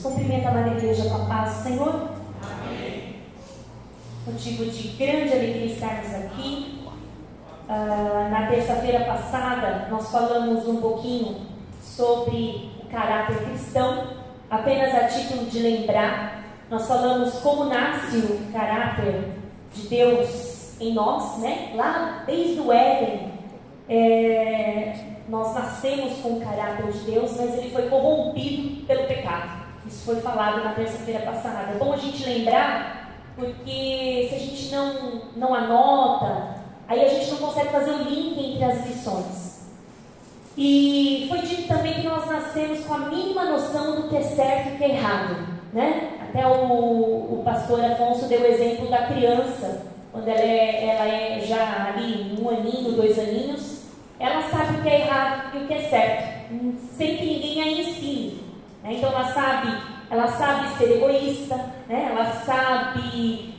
cumprimenta a amada igreja com a paz do Senhor. Amém. Motivo de grande alegria estarmos aqui. Na terça-feira passada, nós falamos um pouquinho sobre o caráter cristão. Apenas a título de lembrar, nós falamos como nasce o caráter de Deus em nós, né? Lá desde o Éden, nós nascemos com o caráter de Deus, mas ele foi corrompido pelo pecado. Isso foi falado na terça-feira passada. É bom a gente lembrar, porque se a gente não anota, aí a gente não consegue fazer o link entre as lições. E foi dito também que nós nascemos com a mínima noção do que é certo e o que é errado, né? Até o pastor Afonso deu o exemplo da criança, quando ela é já ali 1 aninho, 2 aninhos, ela sabe o que é errado e o que é certo, sem que ninguém a ensine, né? Então ela sabe ser egoísta, né? Ela sabe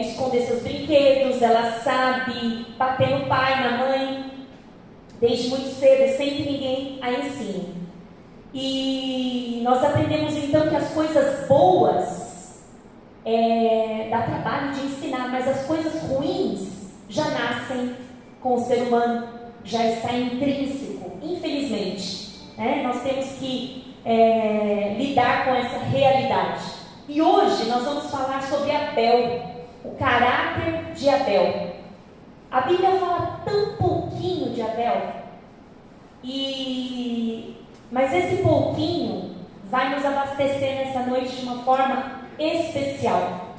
esconder seus brinquedos, ela sabe bater no pai, na mãe, desde muito cedo, sem que ninguém a ensine. E nós aprendemos então que as coisas boas dá trabalho de ensinar, mas as coisas ruins já nascem com o ser humano, já está intrínseco, infelizmente, né? Nós temos que lidar com essa realidade. E hoje nós vamos falar sobre Abel, o caráter de Abel. A Bíblia fala tão pouquinho de Abel, mas esse pouquinho vai nos abastecer nessa noite de uma forma especial.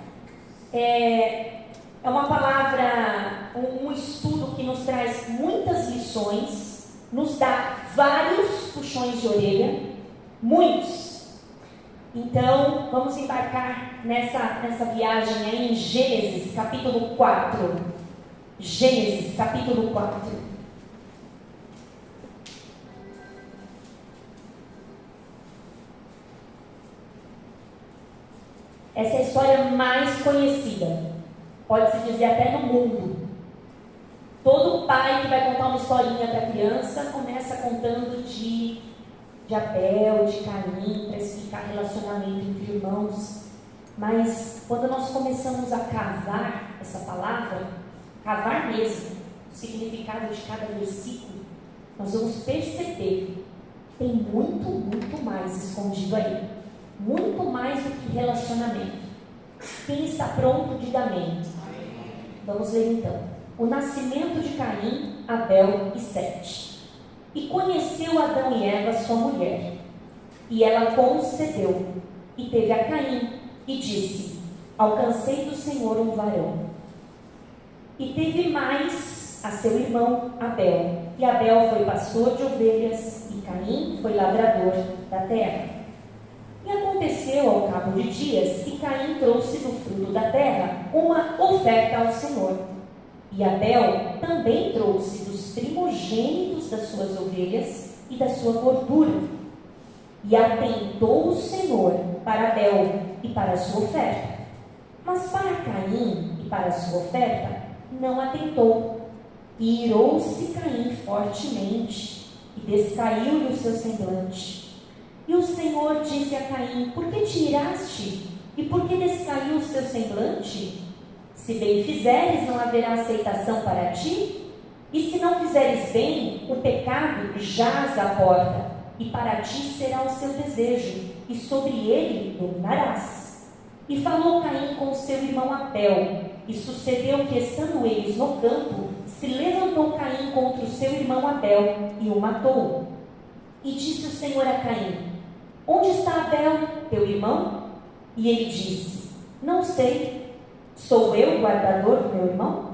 É uma palavra, um estudo que nos traz muitas lições, nos dá vários puxões de orelha, muitos. Então, vamos embarcar nessa viagem aí em Gênesis, capítulo 4. Gênesis, capítulo 4. Essa é a história mais conhecida, pode-se dizer até no mundo. Todo pai que vai contar uma historinha para a criança começa contando de Abel, de Caim, para explicar relacionamento entre irmãos. Mas quando nós começamos a cavar essa palavra, cavar mesmo o significado de cada versículo, nós vamos perceber que tem muito, muito mais escondido aí. Muito mais do que relacionamento. Quem está pronto, diga amém. Vamos ver então. O nascimento de Caim, Abel e Sete. E conheceu Adão e Eva, sua mulher. E ela concebeu. E teve a Caim. E disse: alcancei do Senhor um varão. E teve mais a seu irmão Abel. E Abel foi pastor de ovelhas. E Caim foi lavrador da terra. E aconteceu ao cabo de dias que Caim trouxe do fruto da terra uma oferta ao Senhor. E Abel também trouxe dos primogênitos das suas ovelhas e da sua gordura. E atentou o Senhor para Abel e para a sua oferta. Mas para Caim e para a sua oferta não atentou. E irou-se Caim fortemente e descaiu-lhe o seu semblante. E o Senhor disse a Caim: por que te iraste? E por que descaiu o seu semblante? Se bem fizeres, não haverá aceitação para ti? E se não fizeres bem, o pecado jaz à porta, e para ti será o seu desejo, e sobre ele dominarás. E falou Caim com o seu irmão Abel, e sucedeu que, estando eles no campo, se levantou Caim contra o seu irmão Abel, e o matou. E disse o Senhor a Caim: onde está Abel, teu irmão? E ele disse: não sei, sou eu o guardador do meu irmão?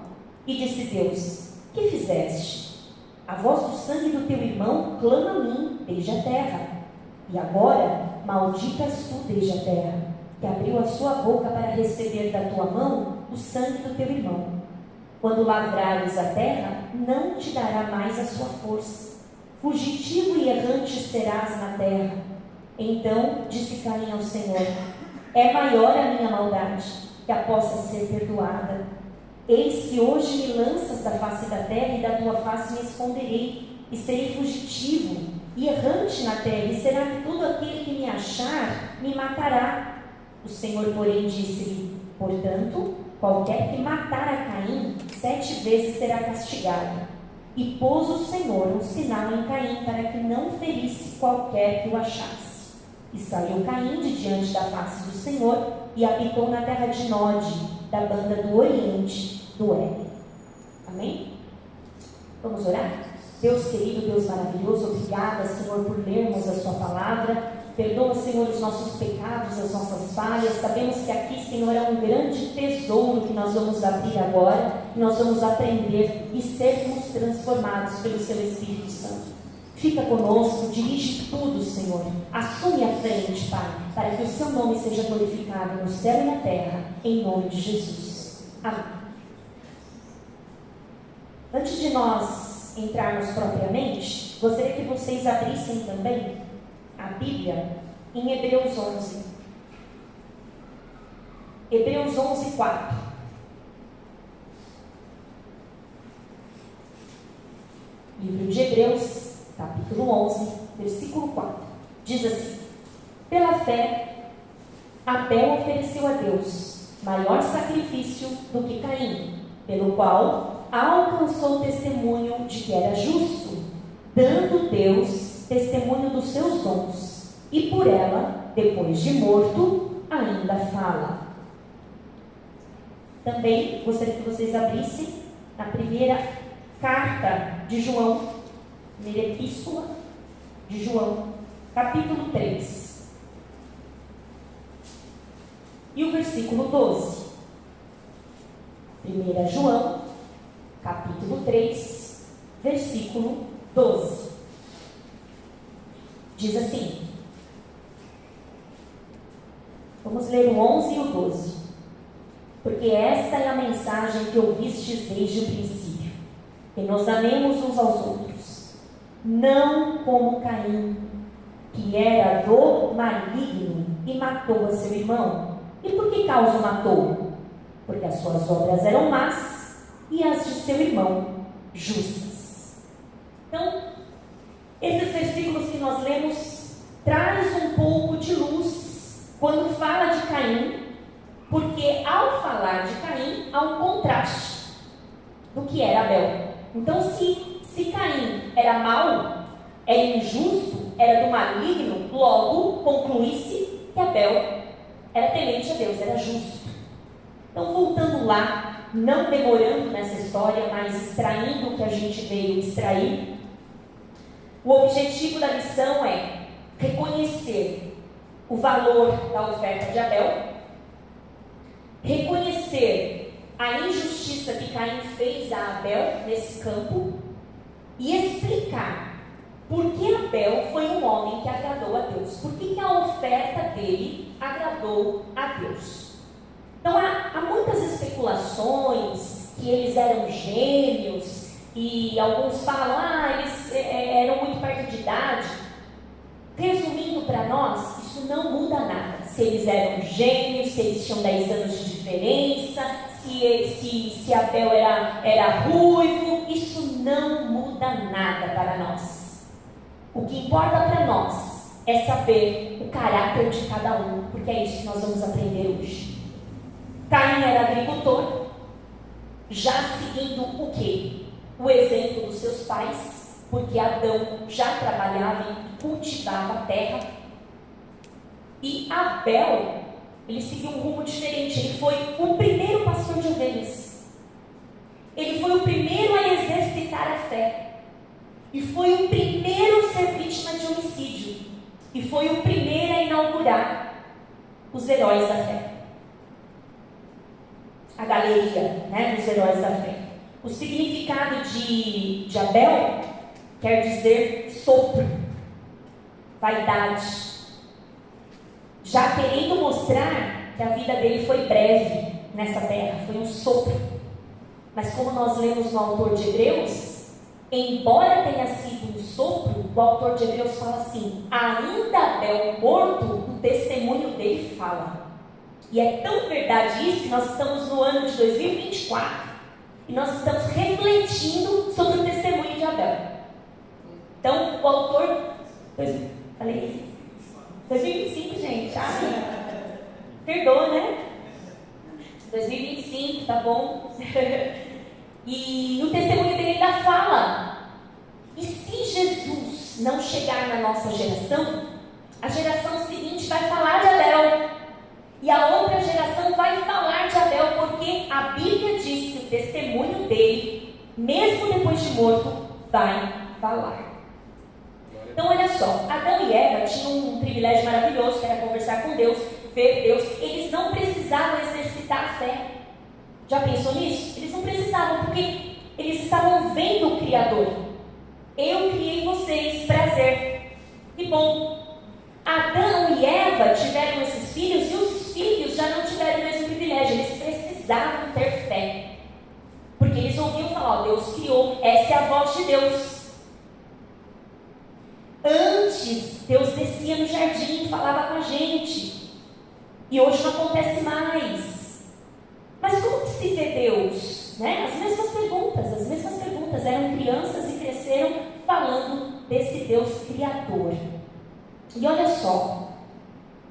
E disse Deus: que fizeste? A voz do sangue do teu irmão clama a mim desde a terra. E agora malditas tu desde a terra, que abriu a sua boca para receber da tua mão o sangue do teu irmão. Quando lavrares a terra, não te dará mais a sua força. Fugitivo e errante serás na terra. Então disse Caim ao Senhor: é maior a minha maldade, que a possa ser perdoada. Eis que hoje me lanças da face da terra, e da tua face me esconderei, e serei fugitivo, e errante na terra, e será que todo aquele que me achar me matará? O Senhor, porém, disse-lhe: portanto, qualquer que matar a Caim 7 vezes será castigado. E pôs o Senhor um sinal em Caim, para que não ferisse qualquer que o achasse. E saiu Caim de diante da face do Senhor, e habitou na terra de Nod, da banda do oriente do Éden. Amém? Vamos orar? Deus querido, Deus maravilhoso, obrigada, Senhor, por lermos a sua palavra. Perdoa, Senhor, os nossos pecados, as nossas falhas. Sabemos que aqui, Senhor, é um grande tesouro que nós vamos abrir agora, e nós vamos aprender e sermos transformados pelo Seu Espírito Santo. Fica conosco, dirige tudo, Senhor. Assume a frente, Pai, para que o Seu nome seja glorificado no céu e na terra, em nome de Jesus. Amém. Antes de nós entrarmos propriamente, gostaria que vocês abrissem também a Bíblia em Hebreus 11. Hebreus 11, 4. Livro de Hebreus, capítulo 11, versículo 4. Diz assim: pela fé, Abel ofereceu a Deus maior sacrifício do que Caim, pelo qual alcançou o testemunho de que era justo, dando Deus testemunho dos seus dons, e por ela, depois de morto, ainda fala. Também gostaria que vocês abrissem na primeira carta de João, primeira epístola de João, capítulo 3, e o versículo 12. 1 João, capítulo 3, versículo 12. Diz assim, vamos ler o 11 e o 12. Porque esta é a mensagem que ouvistes desde o princípio, que nos amemos uns aos outros, não como Caim, que era do maligno e matou a seu irmão. E por que causa o matou? Porque as suas obras eram más e as de seu irmão justas. Então, esses versículos que nós lemos traz um pouco de luz quando fala de Caim, porque ao falar de Caim há um contraste do que era Abel. Então, se Caim era mau, era injusto, era do maligno, logo conclui-se que Abel era temente a Deus, era justo. Então, voltando lá, não demorando nessa história, mas extraindo o que a gente veio extrair, o objetivo da lição é reconhecer o valor da oferta de Abel, reconhecer a injustiça que Caim fez a Abel nesse campo e explicar por que Abel foi um homem que agradou a Deus, por que a oferta dele agradou a Deus. Então há muitas especulações que eles eram gêmeos, e alguns falam, eles eram muito perto de idade. Resumindo para nós, isso não muda nada. Se eles eram gêmeos, se eles tinham 10 anos de diferença, se Abel era ruivo, isso não muda nada para nós. O que importa para nós é saber o caráter de cada um, porque é isso que nós vamos aprender hoje. Caim era agricultor, já seguindo o quê? O exemplo dos seus pais, porque Adão já trabalhava e cultivava a terra. E Abel, ele seguiu um rumo diferente. Ele foi o primeiro pastor de ovelhas. Ele foi o primeiro a exercitar a fé. E foi o primeiro a ser vítima de homicídio. E foi o primeiro a inaugurar os heróis da fé. A galeria, dos heróis da fé. O significado de Abel quer dizer sopro, vaidade, já querendo mostrar que a vida dele foi breve nessa terra, foi um sopro. Mas como nós lemos no autor de Hebreus, embora tenha sido um sopro, o autor de Hebreus fala assim: ainda Abel morto, o testemunho dele fala. E é tão verdade isso que nós estamos no ano de 2024 e nós estamos refletindo sobre o testemunho de Abel. Então, o autor Falei 2025, gente. Perdoa, né? 2025, tá bom? E no testemunho dele ainda fala: e se Jesus não chegar na nossa geração, a geração seguinte vai falar de Abel, e a outra geração vai falar de Abel, porque a Bíblia diz que o testemunho dele, mesmo depois de morto, vai falar. Então olha só, Adão e Eva tinham um privilégio maravilhoso, que era conversar com Deus, ver Deus. Eles não precisavam exercitar a fé. Já pensou nisso? Eles não precisavam, porque eles estavam vendo o Criador. Eu criei vocês, prazer. Que bom. Adão e Eva tiveram esses filhos, e os filhos já não tiveram o mesmo privilégio. Eles precisavam ter fé, porque eles ouviam falar: Deus criou, essa é a voz de Deus. Antes, Deus descia no jardim e falava com a gente, e hoje não acontece mais. Mas como que se vê Deus? Né? As mesmas perguntas, eram crianças e cresceram falando desse Deus Criador. E olha só,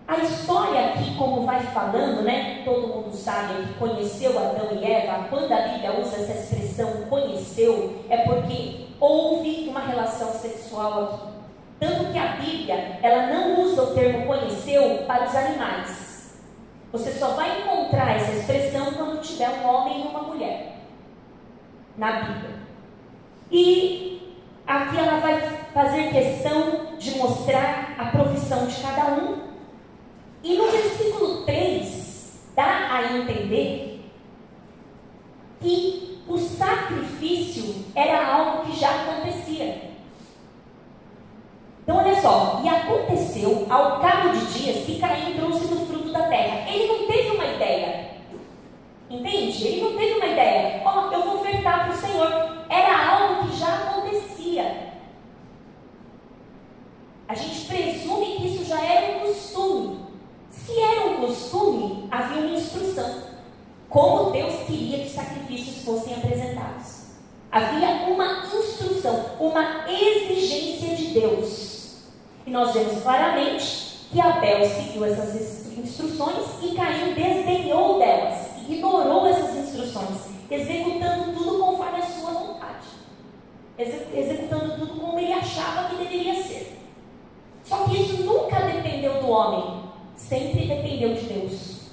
a história aqui, como vai falando, né? Todo mundo sabe que conheceu Adão e Eva. Quando a Bíblia usa essa expressão conheceu, é porque houve uma relação sexual aqui. Tanto que a Bíblia, ela não usa o termo conheceu para os animais. Você só vai encontrar essa expressão quando tiver um homem e uma mulher na Bíblia. E aqui ela vai fazer questão de mostrar a profissão de cada um. E no versículo 3, dá a entender que o sacrifício era algo que já acontecia. Então olha só, e aconteceu ao cabo de dias que Caim trouxe do fruto da terra. Ele não teve uma ideia, entende? Ele não teve uma ideia: eu vou ofertar para o Senhor. Era algo que já acontecia. A gente presume que isso já era um costume. Se era um costume, havia uma instrução, como Deus queria que os sacrifícios fossem apresentados. Havia uma instrução, uma exigência de Deus. E nós vemos claramente que Abel seguiu essas instruções e Caim desdenhou delas, ignorou essas instruções, executando tudo conforme a sua vontade, executando tudo como ele achava que deveria ser. Só que isso nunca dependeu do homem, sempre dependeu de Deus.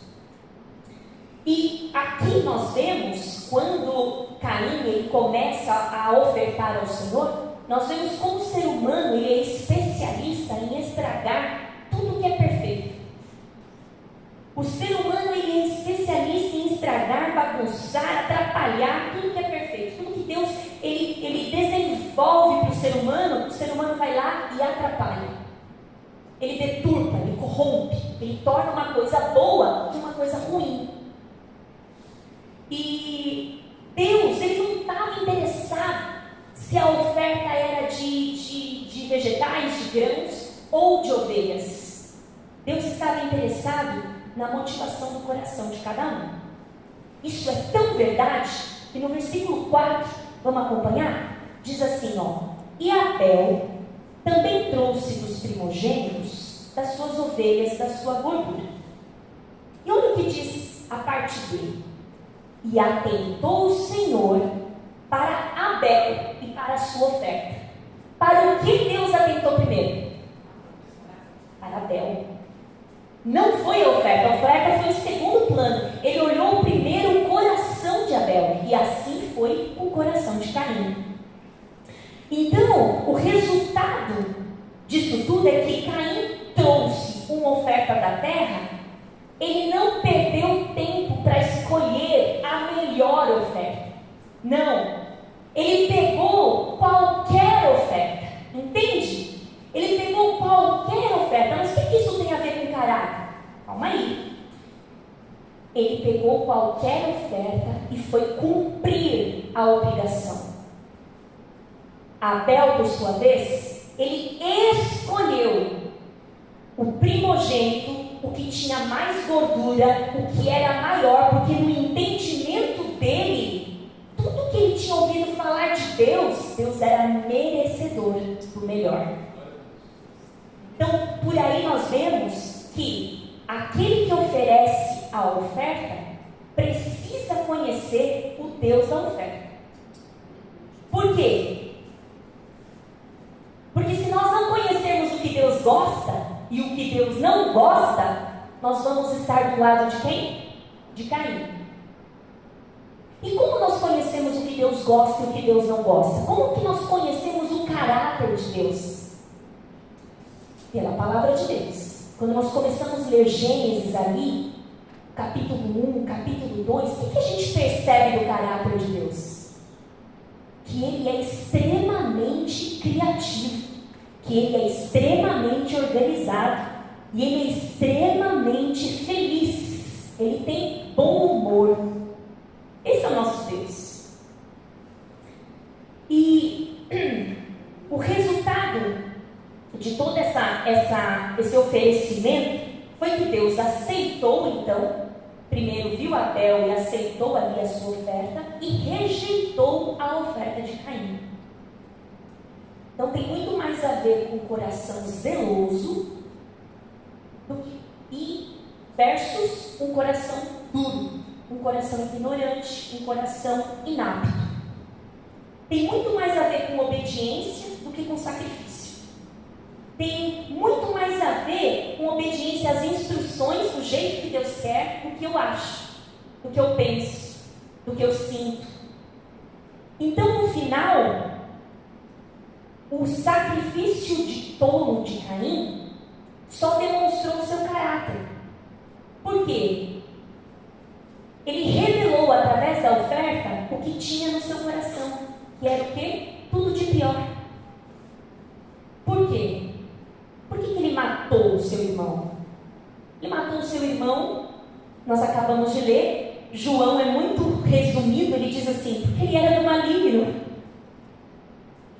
E aqui nós vemos, quando Caim ele começa a ofertar ao Senhor, nós vemos como o ser humano ele é especialista em estragar tudo que é perfeito. O ser humano ele é especialista em estragar, bagunçar, atrapalhar tudo que é perfeito. Tudo que Deus ele desenvolve para o ser humano vai lá e atrapalha. Ele deturpa, ele corrompe, ele torna uma coisa boa de uma coisa ruim. E Deus, ele não estava interessado se a oferta era de vegetais, de grãos ou de ovelhas. Deus estava interessado na motivação do coração de cada um. Isso é tão verdade que no versículo 4, vamos acompanhar? Diz assim, e Abel também trouxe dos primogênitos das suas ovelhas, da sua gordura. E olha o que diz a parte dele: e atentou o Senhor para Abel e para a sua oferta. Para o que Deus atentou primeiro? Para Abel. Não foi a oferta foi o segundo plano. Ele olhou primeiro o coração de Abel, e assim foi o coração de Caim. Então, o resultado disso tudo é que Caim trouxe uma oferta da terra. Ele não perdeu tempo para escolher a melhor oferta. Não. Ele pegou qualquer oferta. Entende? Ele pegou qualquer oferta. Mas o que isso tem a ver com caráter? Calma aí. Ele pegou qualquer oferta e foi cumprir a obrigação. Abel, por sua vez, ele escolheu o primogênito, o que tinha mais gordura, o que era maior, porque no entendimento dele, tudo que ele tinha ouvido falar de Deus, Deus era merecedor do melhor. Então, por aí nós vemos que aquele que oferece a oferta precisa conhecer o Deus da oferta. Por quê? Porque se nós não conhecermos o que Deus gosta e o que Deus não gosta, nós vamos estar do lado de quem? De Caim. E como nós conhecemos o que Deus gosta e o que Deus não gosta? Como que nós conhecemos o caráter de Deus? Pela palavra de Deus. Quando nós começamos a ler Gênesis ali, capítulo 1, capítulo 2, o que a gente percebe do caráter de Deus? Que Ele é extremamente criativo, que Ele é extremamente organizado, e Ele é extremamente feliz, Ele tem bom humor. Esse é o nosso Deus. E o resultado de todo esse oferecimento foi que Deus aceitou, então, primeiro viu Abel e aceitou ali a sua oferta e rejeitou a oferta de Caim. Então tem muito mais a ver com o coração zeloso versus um coração duro, um coração ignorante, um coração inapto. Tem muito mais a ver com obediência do que com sacrifício. Tem muito mais a ver com obediência às instruções do jeito que Deus quer, do que eu acho, do que eu penso, do que eu sinto. Então, no final, o sacrifício de tolo de Caim só demonstrou o seu caráter. Por quê? Ele revelou através da oferta o que tinha no seu coração, que era o quê? Tudo de pior. Por quê? Por que ele matou o seu irmão? Ele matou o seu irmão, nós acabamos de ler, João é muito resumido, ele diz assim, porque ele era do maligno,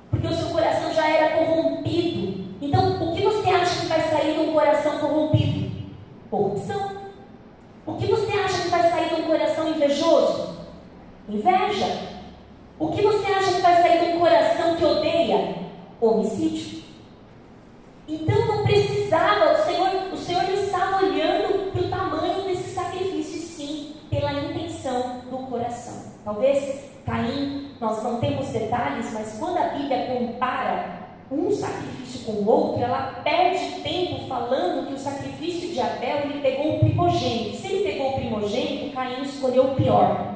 porque o seu coração já era corrompido. Então, o que você acha que vai sair de um coração corrompido? Corrupção. O que você acha que vai sair de um coração invejoso? Inveja. O que você acha que vai sair de um coração que odeia? Homicídio. Então não precisava, o Senhor não estava olhando para o tamanho desse sacrifício, sim, pela intenção do coração. Talvez Caim, nós não temos detalhes, mas quando a Bíblia compara um sacrifício com o outro, ela perde tempo falando que o sacrifício de Abel, ele pegou o primogênito. Se ele pegou o primogênito, Caim escolheu o pior.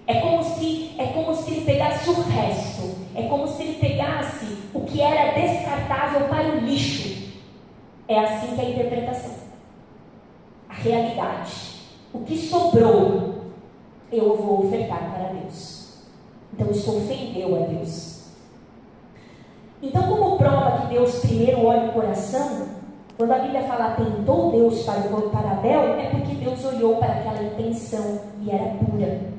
É como se ele pegasse o resto. É como se ele pegasse o que era descartável para o lixo. É assim que é a interpretação. A realidade. O que sobrou, eu vou ofertar para Deus. Então isso ofendeu a Deus. Então, como prova que Deus primeiro olha o coração, quando a Bíblia fala tentou Deus para Abel, é porque Deus olhou para aquela intenção e era pura.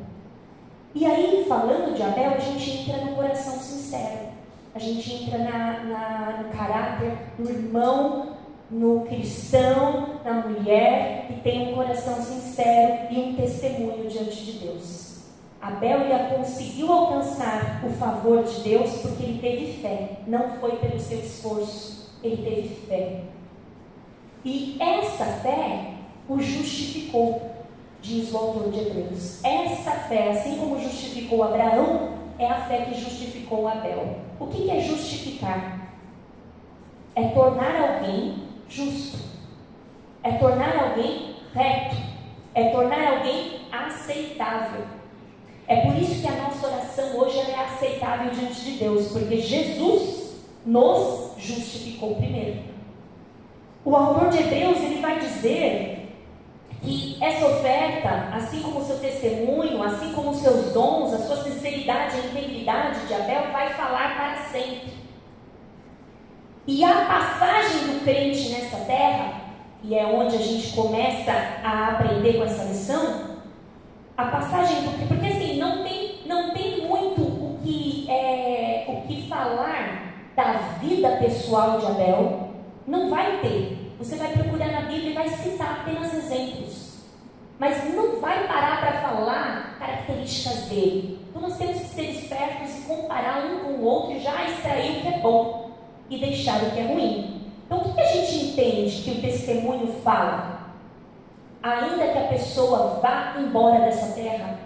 E aí, falando de Abel, a gente entra no coração sincero. A gente entra no caráter do irmão, no cristão, na mulher que tem um coração sincero e um testemunho diante de Deus. Abel conseguiu alcançar o favor de Deus porque ele teve fé. Não foi pelo seu esforço, ele teve fé. E essa fé o justificou, diz o autor de Hebreus. Essa fé, assim como justificou Abraão, é a fé que justificou Abel. O que é justificar? É tornar alguém justo. É tornar alguém reto. É tornar alguém aceitável. É por isso que a nossa oração hoje ela é aceitável diante de Deus, porque Jesus nos justificou primeiro. O autor de Hebreus ele vai dizer que essa oferta, assim como o seu testemunho, assim como os seus dons, a sua sinceridade e a integridade de Abel vai falar para sempre. E a passagem do crente nessa terra, e é onde a gente começa a aprender com essa lição, a passagem do crente, porque assim, não tem muito o que falar da vida pessoal de Abel, não vai ter. Você vai procurar na Bíblia e vai citar apenas exemplos, mas não vai parar para falar características dele. Então nós temos que ser espertos e comparar um com o outro e já extrair o que é bom e deixar o que é ruim. Então, o que a gente entende que o testemunho fala? Ainda que a pessoa vá embora dessa terra,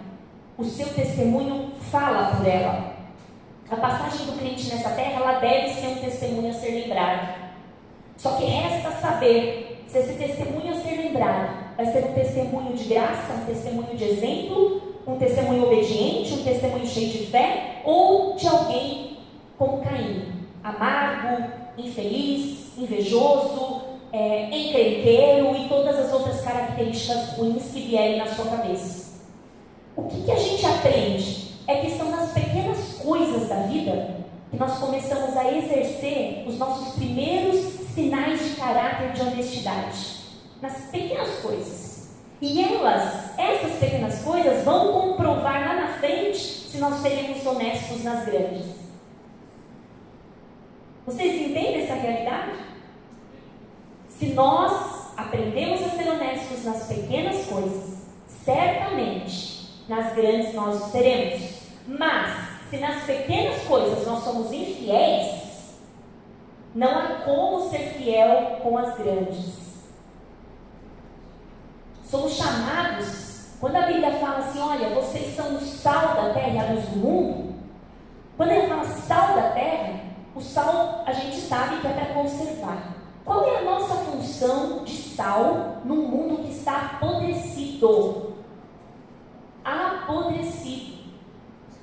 o seu testemunho fala por ela. A passagem do crente nessa terra, ela deve ser um testemunho a ser lembrado. Só que resta saber se esse testemunho a ser lembrado vai ser um testemunho de graça, um testemunho de exemplo, um testemunho obediente, um testemunho cheio de fé, ou de alguém como Caim, amargo, infeliz, invejoso, encrenqueiro e todas as outras características ruins que vierem na sua cabeça. O que a gente aprende é que são nas pequenas coisas da vida que nós começamos a exercer os nossos primeiros sinais de caráter de honestidade. Nas pequenas coisas. E essas pequenas coisas vão comprovar lá na frente se nós seremos honestos nas grandes. Vocês entendem essa realidade? Se nós aprendemos a ser honestos nas pequenas coisas, certamente nas grandes nós o seremos. Mas, se nas pequenas coisas nós somos infiéis, não há como ser fiel com as grandes. Somos chamados, quando a Bíblia fala assim, olha, vocês são o sal da terra e a luz do mundo, quando ele fala sal da terra, o sal a gente sabe que é para conservar. Qual é a nossa função de sal num mundo que está apodrecido? Apodrecido.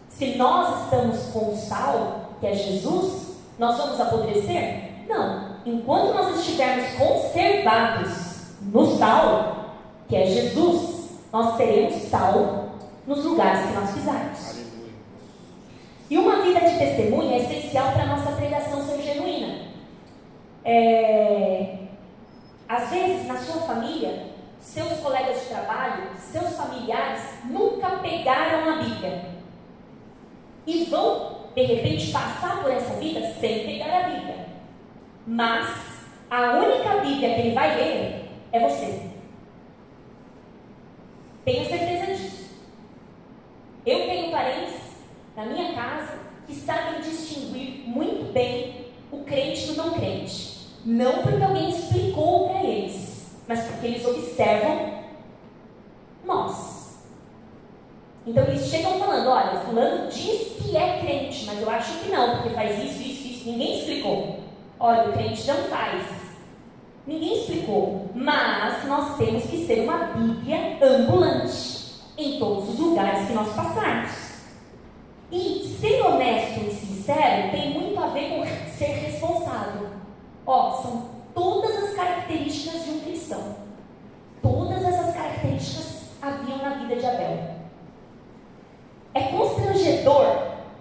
Se nós estamos com o sal, que é Jesus, nós vamos apodrecer? Não. Enquanto nós estivermos conservados no sal, que é Jesus, nós teremos sal nos lugares que nós pisarmos. E uma vida de testemunho é essencial para a nossa pregação ser genuína. Às vezes, na sua família, seus colegas de trabalho, seus familiares nunca pegaram a Bíblia. E vão, de repente, passar por essa vida sem pegar a Bíblia. Mas a única Bíblia que ele vai ler é você. Tenha certeza disso. Eu tenho parentes na minha casa que sabem distinguir muito bem o crente do não crente. Não porque alguém explicou para eles, mas porque eles observam nós. Então eles chegam falando, olha, fulano diz que é crente, mas eu acho que não, porque faz isso, isso, isso. Ninguém explicou. Olha, o crente não faz. Ninguém explicou. Mas nós temos que ser uma Bíblia ambulante em todos os lugares que nós passarmos. E ser honesto e sincero tem muito a ver com ser responsável. São todas as características de um cristão. Todas essas características haviam na vida de Abel. É constrangedor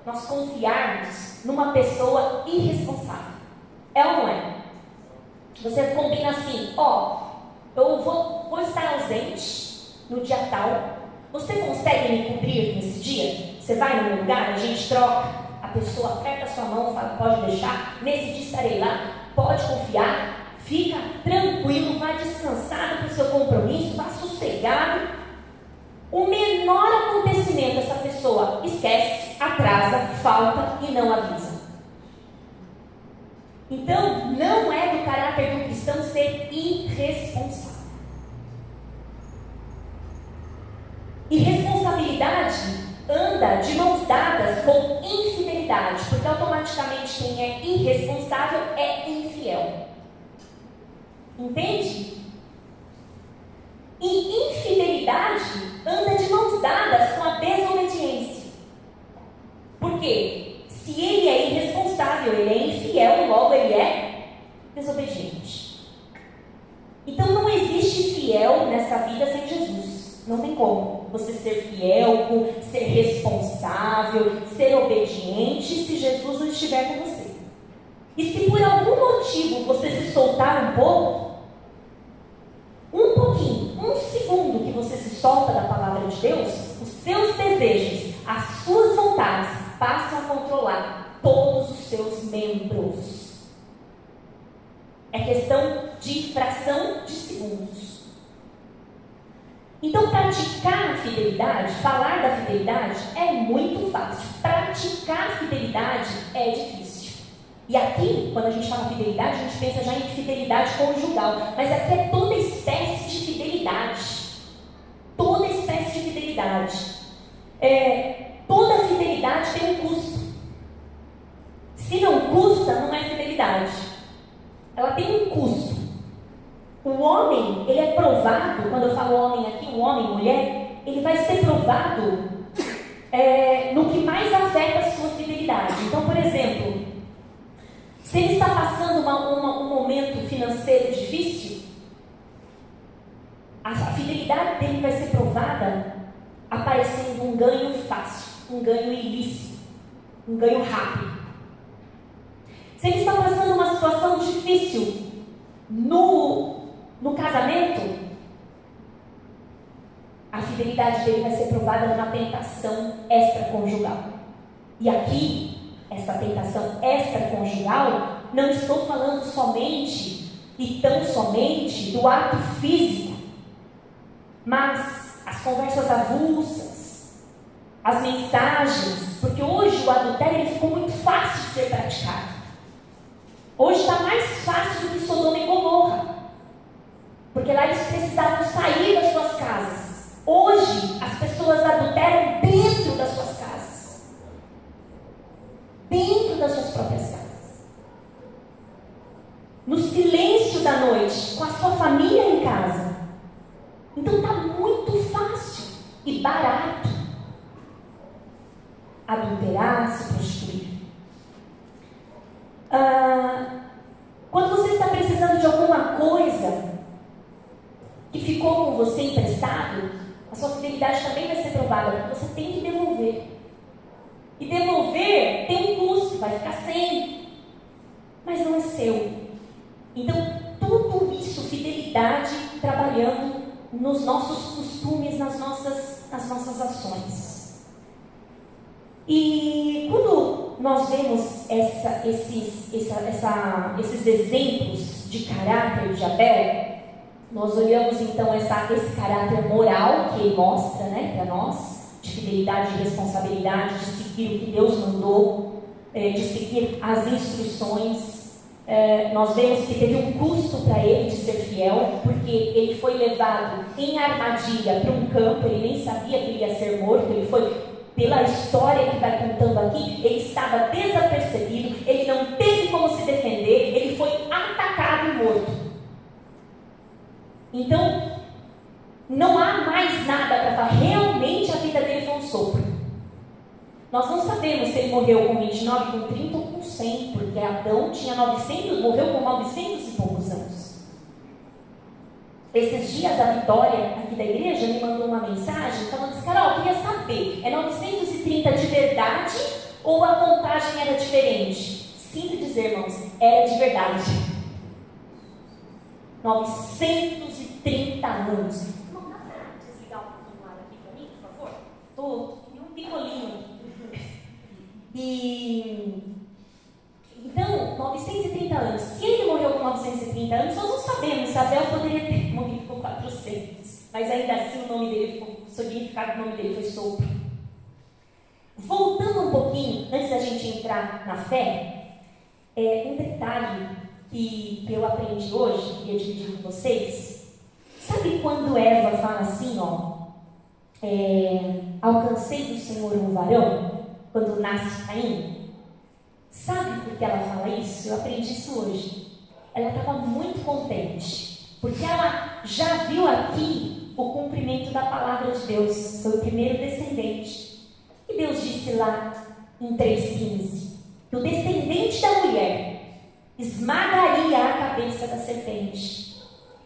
nós confiarmos numa pessoa irresponsável. É ou não é? Você combina assim, eu vou estar ausente no dia tal. Você consegue me cobrir nesse dia? Você vai no meu lugar, a gente troca, a pessoa aperta a sua mão, fala, pode deixar, nesse dia estarei lá, pode confiar, fica tranquilo, vai descansado para o seu compromisso, vá sossegado. O menor acontecimento, essa pessoa esquece, atrasa, falta e não avisa. Então, não é do caráter do cristão ser irresponsável. Irresponsabilidade anda de mãos dadas com infidelidade, porque automaticamente quem é irresponsável é infiel. Entende? E infidelidade anda de mãos dadas com a desobediência. Por quê? Se ele é irresponsável, ele é infiel, logo ele é desobediente. Então não existe fiel nessa vida sem Jesus. Não tem como você ser fiel, ser responsável, ser obediente se Jesus não estiver com você. E se por algum motivo você se soltar um pouquinho, um segundo que você se solta da palavra de Deus, os seus desejos, as suas vontades passam a controlar todos os seus membros. É questão de fração de segundos. Então, praticar a fidelidade, falar da fidelidade é muito fácil. Praticar a fidelidade é difícil. E aqui, quando a gente fala fidelidade, a gente pensa já em fidelidade conjugal. Mas aqui é toda espécie de fidelidade. Toda espécie de fidelidade. Toda fidelidade tem um custo. Se não custa, não é fidelidade. Ela tem um custo. O homem, ele é provado, quando eu falo homem aqui, o homem e mulher, ele vai ser provado no que mais afeta a sua fidelidade. Então, por exemplo, se ele está passando um momento financeiro difícil, a fidelidade dele vai ser provada aparecendo um ganho fácil, um ganho ilícito, um ganho rápido. Se ele está passando uma situação difícil no casamento, a fidelidade dele vai ser provada numa tentação extraconjugal. E aqui, essa tentação extraconjugal, não estou falando somente e tão somente do ato físico, mas as conversas avulsas, as mensagens, porque hoje o adultério ele ficou muito fácil de ser praticado. Hoje está mais fácil do que Sodoma e Gomorra, porque lá eles precisavam sair das suas casas. Hoje as pessoas adulteram dentro das suas casas, dentro das suas próprias casas, no silêncio da noite, com a sua família em casa. Então está muito fácil e barato adulterar, se prostituir. Quando você está precisando de alguma coisa que ficou com você emprestado, a sua fidelidade também vai ser provada, porque você tem que devolver. E devolver tem um custo, vai ficar sem, mas não é seu. Então, tudo isso, fidelidade trabalhando nos nossos costumes, nas nossas ações. E quando nós vemos esses exemplos de caráter de Abel, nós olhamos então esse caráter moral que ele mostra, né, para nós, de fidelidade, de responsabilidade, de seguir o que Deus mandou, de seguir as instruções. Nós vemos que teve um custo para ele de ser fiel, porque ele foi levado em armadilha para um campo, ele nem sabia que ele ia ser morto, ele foi, pela história que vai contando aqui, ele estava desapercebido, ele não teve como se defender, ele foi atacado e morto. Então, não há mais nada para falar, realmente a vida dele foi um sopro. Nós não sabemos se ele morreu com 29, com 30 ou com 100, porque Adão tinha 900, morreu com 900 e poucos anos. Esses dias a Vitória, aqui da igreja, me mandou uma mensagem falando assim: Carol, eu queria saber, é 930 de verdade ou a contagem era diferente? Sinto dizer, irmãos, era de verdade. 930 anos. Irmão, dá para desligar um pouquinho o ar aqui para mim, por favor? Estou um picolinho. Então, 930 anos. Se ele morreu com 930 anos, nós não sabemos se Abel poderia ter morrido com 400. Mas ainda assim o nome dele foi, o significado do nome dele foi sopro. Voltando um pouquinho, antes da gente entrar na fé, um detalhe que eu aprendi hoje, queria dividir com vocês. Sabe quando Eva fala assim, alcancei do Senhor um varão? Quando nasce Caim? Sabe por que ela fala isso? Eu aprendi isso hoje. Ela estava muito contente, porque ela já viu aqui o cumprimento da palavra de Deus. Foi o primeiro descendente. E Deus disse lá em 3,15 que o descendente da mulher esmagaria a cabeça da serpente.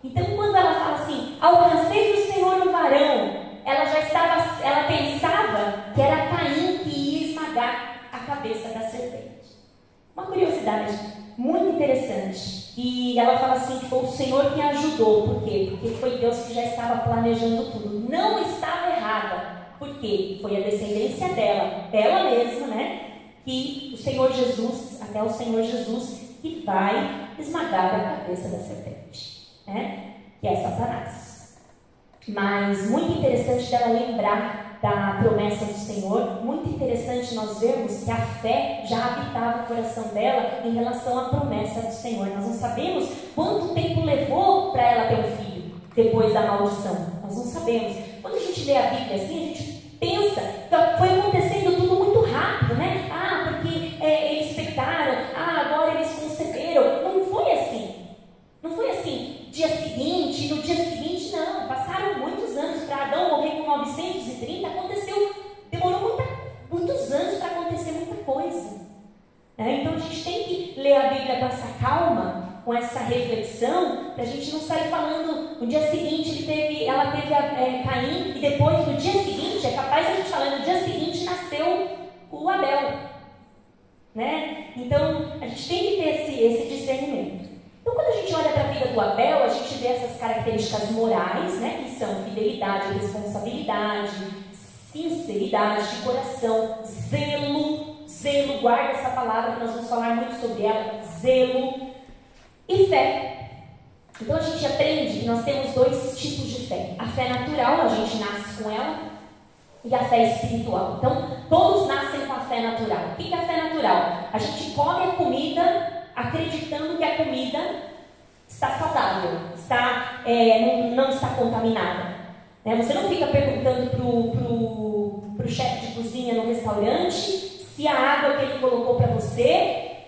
Então, quando ela fala assim, alcancei do Senhor um varão, ela pensava que era Caim que ia esmagar a cabeça da serpente. Uma curiosidade muito interessante. E ela fala assim que foi o Senhor que a ajudou. Por quê? Porque foi Deus que já estava planejando tudo. Não estava errada. Por quê? Foi a descendência dela mesma, né? Que o Senhor Jesus, até o Senhor Jesus, que vai esmagar a cabeça da serpente, né? Que é Satanás. Mas muito interessante dela lembrar da promessa do Senhor, muito interessante nós vermos que a fé já habitava o coração dela em relação à promessa do Senhor. Nós não sabemos quanto tempo levou para ela ter um filho depois da maldição. Nós não sabemos. Quando a gente lê a Bíblia assim, a gente pensa que foi acontecendo tudo muito rápido, né? Porque eles pecaram, agora eles conceberam. Não foi assim. Não foi assim, dia seguinte, no dia seguinte, não. Passaram muitos anos para Adão morrer com 930, demorou muitos anos para acontecer muita coisa. Então a gente tem que ler a Bíblia com essa calma, com essa reflexão, para a gente não sair falando no dia seguinte ela teve Caim, e depois no dia seguinte, é capaz a gente falar, no dia seguinte nasceu o Abel. Né? Então a gente tem que ter esse discernimento. Então, quando a gente olha para a vida do Abel, a gente vê essas características morais, né, que são fidelidade, responsabilidade, sinceridade de coração, zelo, guarda essa palavra que nós vamos falar muito sobre ela, zelo e fé. Então, a gente aprende que nós temos dois tipos de fé. A fé natural, a gente nasce com ela, e a fé espiritual. Então, todos nascem com a fé natural. O que é a fé natural? A gente come a comida acreditando que a comida está saudável, não está contaminada. Você não fica perguntando para o chefe de cozinha no restaurante se a água que ele colocou para você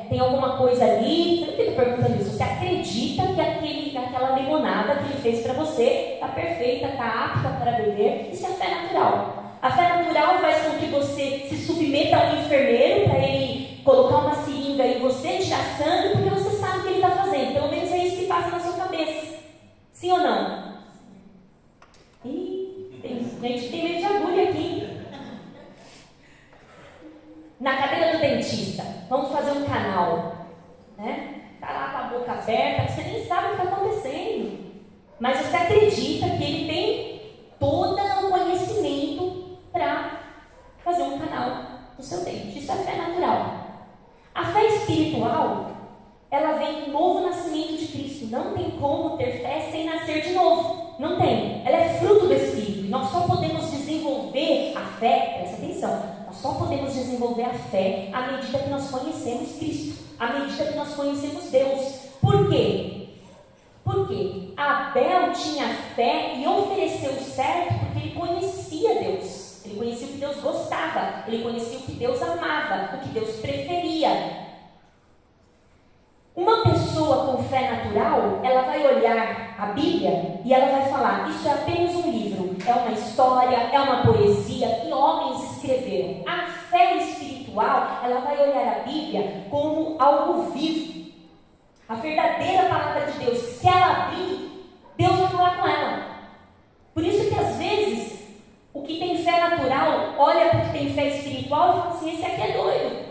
tem alguma coisa ali. Você não fica perguntando isso. Você acredita que aquela limonada que ele fez para você está perfeita, está apta para beber. Isso é a fé natural. A fé natural faz com que você se submeta a um enfermeiro para ele colocar uma seringa em você, tirar sangue, porque você sabe o que ele está fazendo. Pelo menos é isso que passa na sua cabeça. Sim ou não? Tem gente que tem medo de agulha aqui. Na cadeira do dentista, vamos fazer um canal. Está lá com a boca aberta, você nem sabe o que está acontecendo. Mas você acredita que ele tem todo o conhecimento para fazer um canal no seu dente. Isso é fé natural. A fé espiritual, ela vem do novo nascimento de Cristo. Não tem como ter fé sem nascer de novo. Não tem. Ela é fruto do Espírito. E nós só podemos desenvolver a fé, presta atenção, nós só podemos desenvolver a fé à medida que nós conhecemos Cristo, à medida que nós conhecemos Deus. Por quê? Porque Abel tinha fé e ofereceu certo porque ele conhecia Deus. Ele conhecia o que Deus gostava, ele conhecia o que Deus amava, o que Deus preferia. Uma pessoa com fé natural, ela vai olhar a Bíblia e ela vai falar, isso é apenas um livro, é uma história, é uma poesia que homens escreveram. A fé espiritual, ela vai olhar a Bíblia como algo vivo. A verdadeira palavra de Deus, se ela abrir, Deus vai falar com ela. Por isso que às vezes, o que tem fé natural, olha para o que tem fé espiritual e fala assim, esse aqui é doido.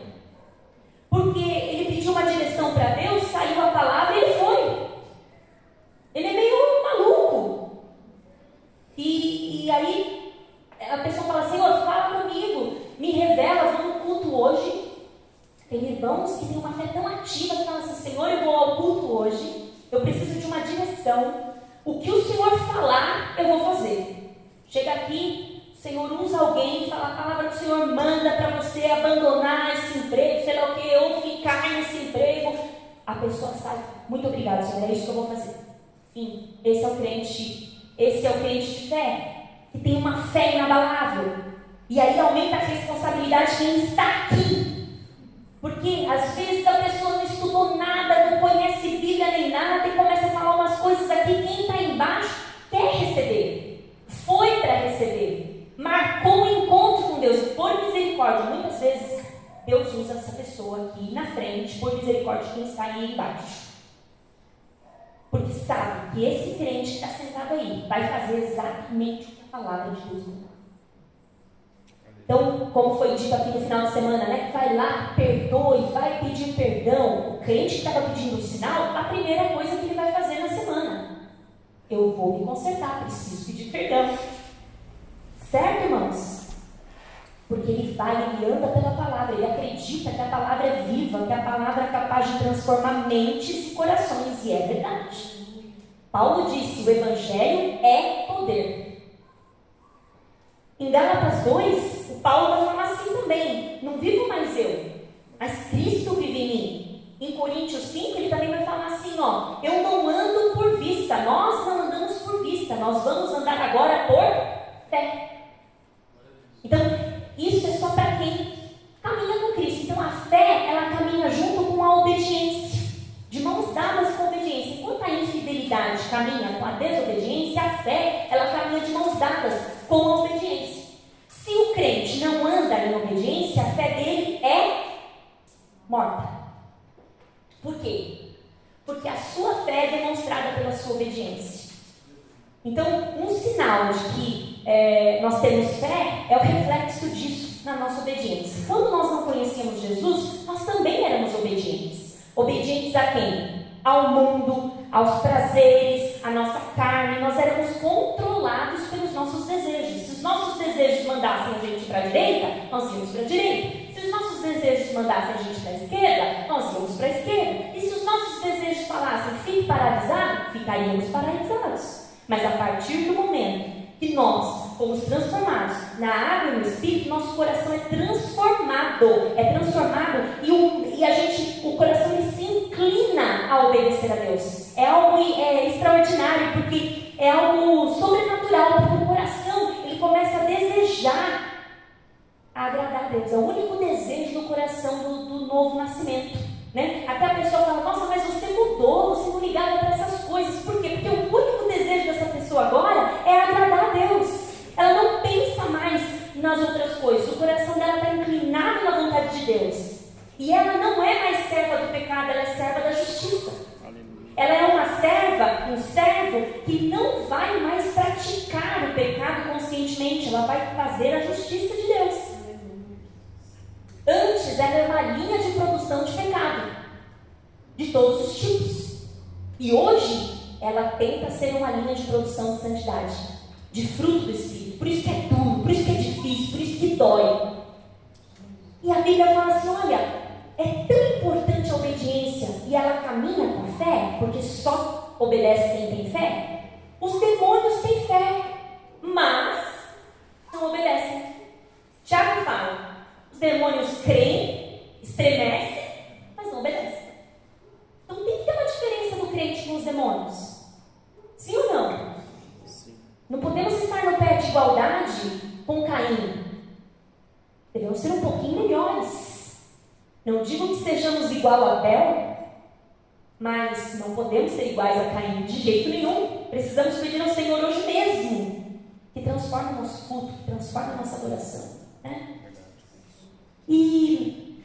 Porque ele pediu uma direção para Deus, saiu a palavra e ele foi. Ele é meio maluco. E aí, a pessoa fala, Senhor, fala comigo, me revela, vou no culto hoje. Tem irmãos que têm uma fé tão ativa que falam assim, Senhor, eu vou ao culto hoje, eu preciso de uma direção. O que o Senhor falar, eu vou fazer. Chega aqui, o Senhor usa alguém e fala, a palavra do Senhor manda para você abandonar esse emprego, sei lá o que, ou ficar nesse emprego. A pessoa sabe, muito obrigado, Senhor, é isso que eu vou fazer. Enfim, esse é o crente de fé, que tem uma fé inabalável. E aí aumenta a responsabilidade de quem está aqui. Porque às vezes a pessoa não estudou nada, não conhece Bíblia nem nada e começa a falar umas coisas aqui. Quem está embaixo quer receber, foi para receber, marcou um encontro com Deus por misericórdia. Muitas vezes Deus usa essa pessoa aqui na frente por misericórdia de quem está aí embaixo. Porque sabe que esse crente que está sentado aí vai fazer exatamente o que a palavra de Deus manda. Então, como foi dito aqui no final de semana, né? Vai lá, perdoe, vai pedir perdão. O crente que estava pedindo o sinal, a primeira coisa que ele vai fazer na semana: eu vou me consertar, preciso pedir perdão. Certo, irmãos? Porque ele anda pela palavra, ele acredita que a palavra é viva, que a palavra é capaz de transformar mentes e corações, e é verdade. Paulo disse: o evangelho é poder. Em Gálatas 2, o Paulo vai falar assim também: não vivo mais eu, mas Cristo vive em mim. Em Coríntios 5, ele também vai falar assim, ó: eu não ando por vista, nós não andamos por vista, nós vamos andar agora por fé. Então, isso é só para quem caminha com Cristo. Então, a fé, ela caminha junto com a obediência, de mãos dadas com a obediência. Enquanto a infidelidade caminha com a desobediência, a fé, ela caminha de mãos dadas com a obediência. Se o crente não anda em obediência, a fé dele é morta. Por quê? Porque a sua fé é demonstrada pela sua obediência. Então, um sinal de que nós temos fé é o reflexo disso na nossa obediência. Quando nós não conhecíamos Jesus, nós também éramos obedientes. Obedientes a quem? Ao mundo, aos prazeres, à nossa carne. Nós éramos controlados pelos nossos desejos. Se os nossos desejos mandassem a gente para a direita, nós íamos para a direita. Se os nossos desejos mandassem a gente para a esquerda, nós íamos para a esquerda. E se os nossos desejos falassem fique paralisado, ficaríamos paralisados. Mas a partir do momento que nós fomos transformados na água e no Espírito, nosso coração é transformado. E o coração ele se inclina a obedecer a Deus. É algo extraordinário, porque é algo sobrenatural, porque o coração ele começa a desejar agradar a Deus. É o único desejo do coração do novo nascimento, né? Até a pessoa fala: nossa, mas você mudou, você não ligava para essas coisas. Por quê? Porque o único desejo dessa pessoa agora é agradar a Deus. Ela não pensa mais nas outras coisas. O coração dela está inclinado na vontade de Deus. E ela não é mais serva do pecado, ela é serva da justiça. Ela é um servo que não vai mais praticar o pecado conscientemente. Ela vai fazer a justiça de Deus. Antes ela era uma linha de produção de pecado, de todos os tipos. E hoje ela tenta ser uma linha de produção de santidade, de fruto do Espírito. Por isso que é duro, por isso que é difícil, por isso que dói. E a Bíblia fala assim: olha, é tão importante a obediência e ela caminha com fé, porque só obedece quem tem fé. Os demônios têm fé, mas não obedecem. Tiago fala: os demônios creem, estremecem, mas não obedecem. Então tem que ter uma diferença do crente com os demônios. Sim ou não? Sim. Não podemos estar no pé de igualdade com Caim. Devemos ser um pouquinho melhores. Não digo que sejamos igual a Abel, mas não podemos ser iguais a Caim de jeito nenhum. Precisamos pedir ao Senhor hoje mesmo que transforme o nosso culto, que transforme a nossa adoração, né? E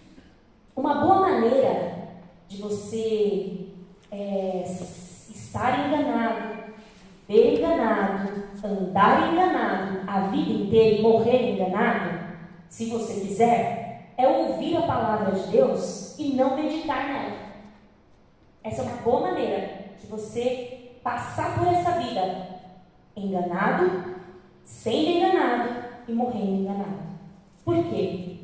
uma boa maneira de você estar enganado, ver enganado, andar enganado a vida inteira e morrer enganado, se você quiser, é ouvir a palavra de Deus e não meditar nela. Essa é uma boa maneira de você passar por essa vida enganado, sendo enganado e morrendo enganado. Por quê?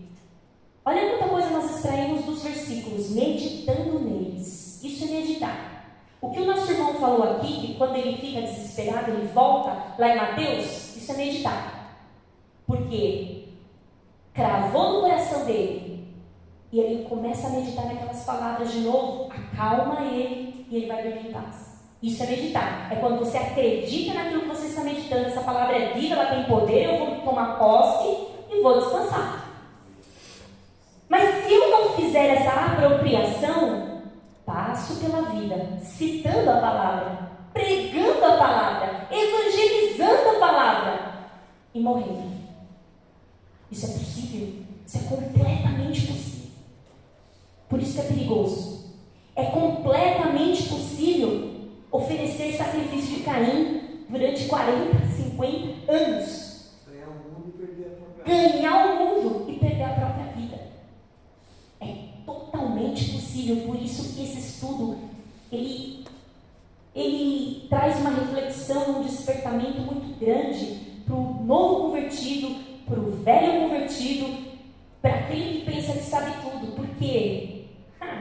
Olha quanta coisa nós extraímos dos versículos, meditando neles. Isso é meditar. O que o nosso irmão falou aqui, que quando ele fica desesperado, ele volta lá em Mateus, isso é meditar. Por quê? Cravou no coração dele e ele começa a meditar naquelas palavras de novo, acalma ele e ele vai dormir em paz. Isso é meditar. É quando você acredita naquilo que você está meditando. Essa palavra é vida, ela tem poder, eu vou tomar posse e vou descansar. Mas se eu não fizer essa apropriação, passo pela vida citando a palavra, pregando a palavra, evangelizando a palavra e morrendo. Isso é possível, isso é completamente possível. Por isso que é perigoso. É completamente possível oferecer sacrifício de Caim durante 40, 50 anos. Ganhar o mundo e perder a própria vida. É totalmente possível. Por isso que esse estudo, ele traz uma reflexão, um despertamento muito grande para o novo convertido, para o velho convertido, para aquele que pensa que sabe tudo. Por quê?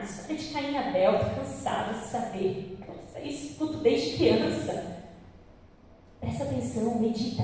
História de Caim e Abel, estou cansado de saber. Isso escuto desde criança. Presta atenção, medita.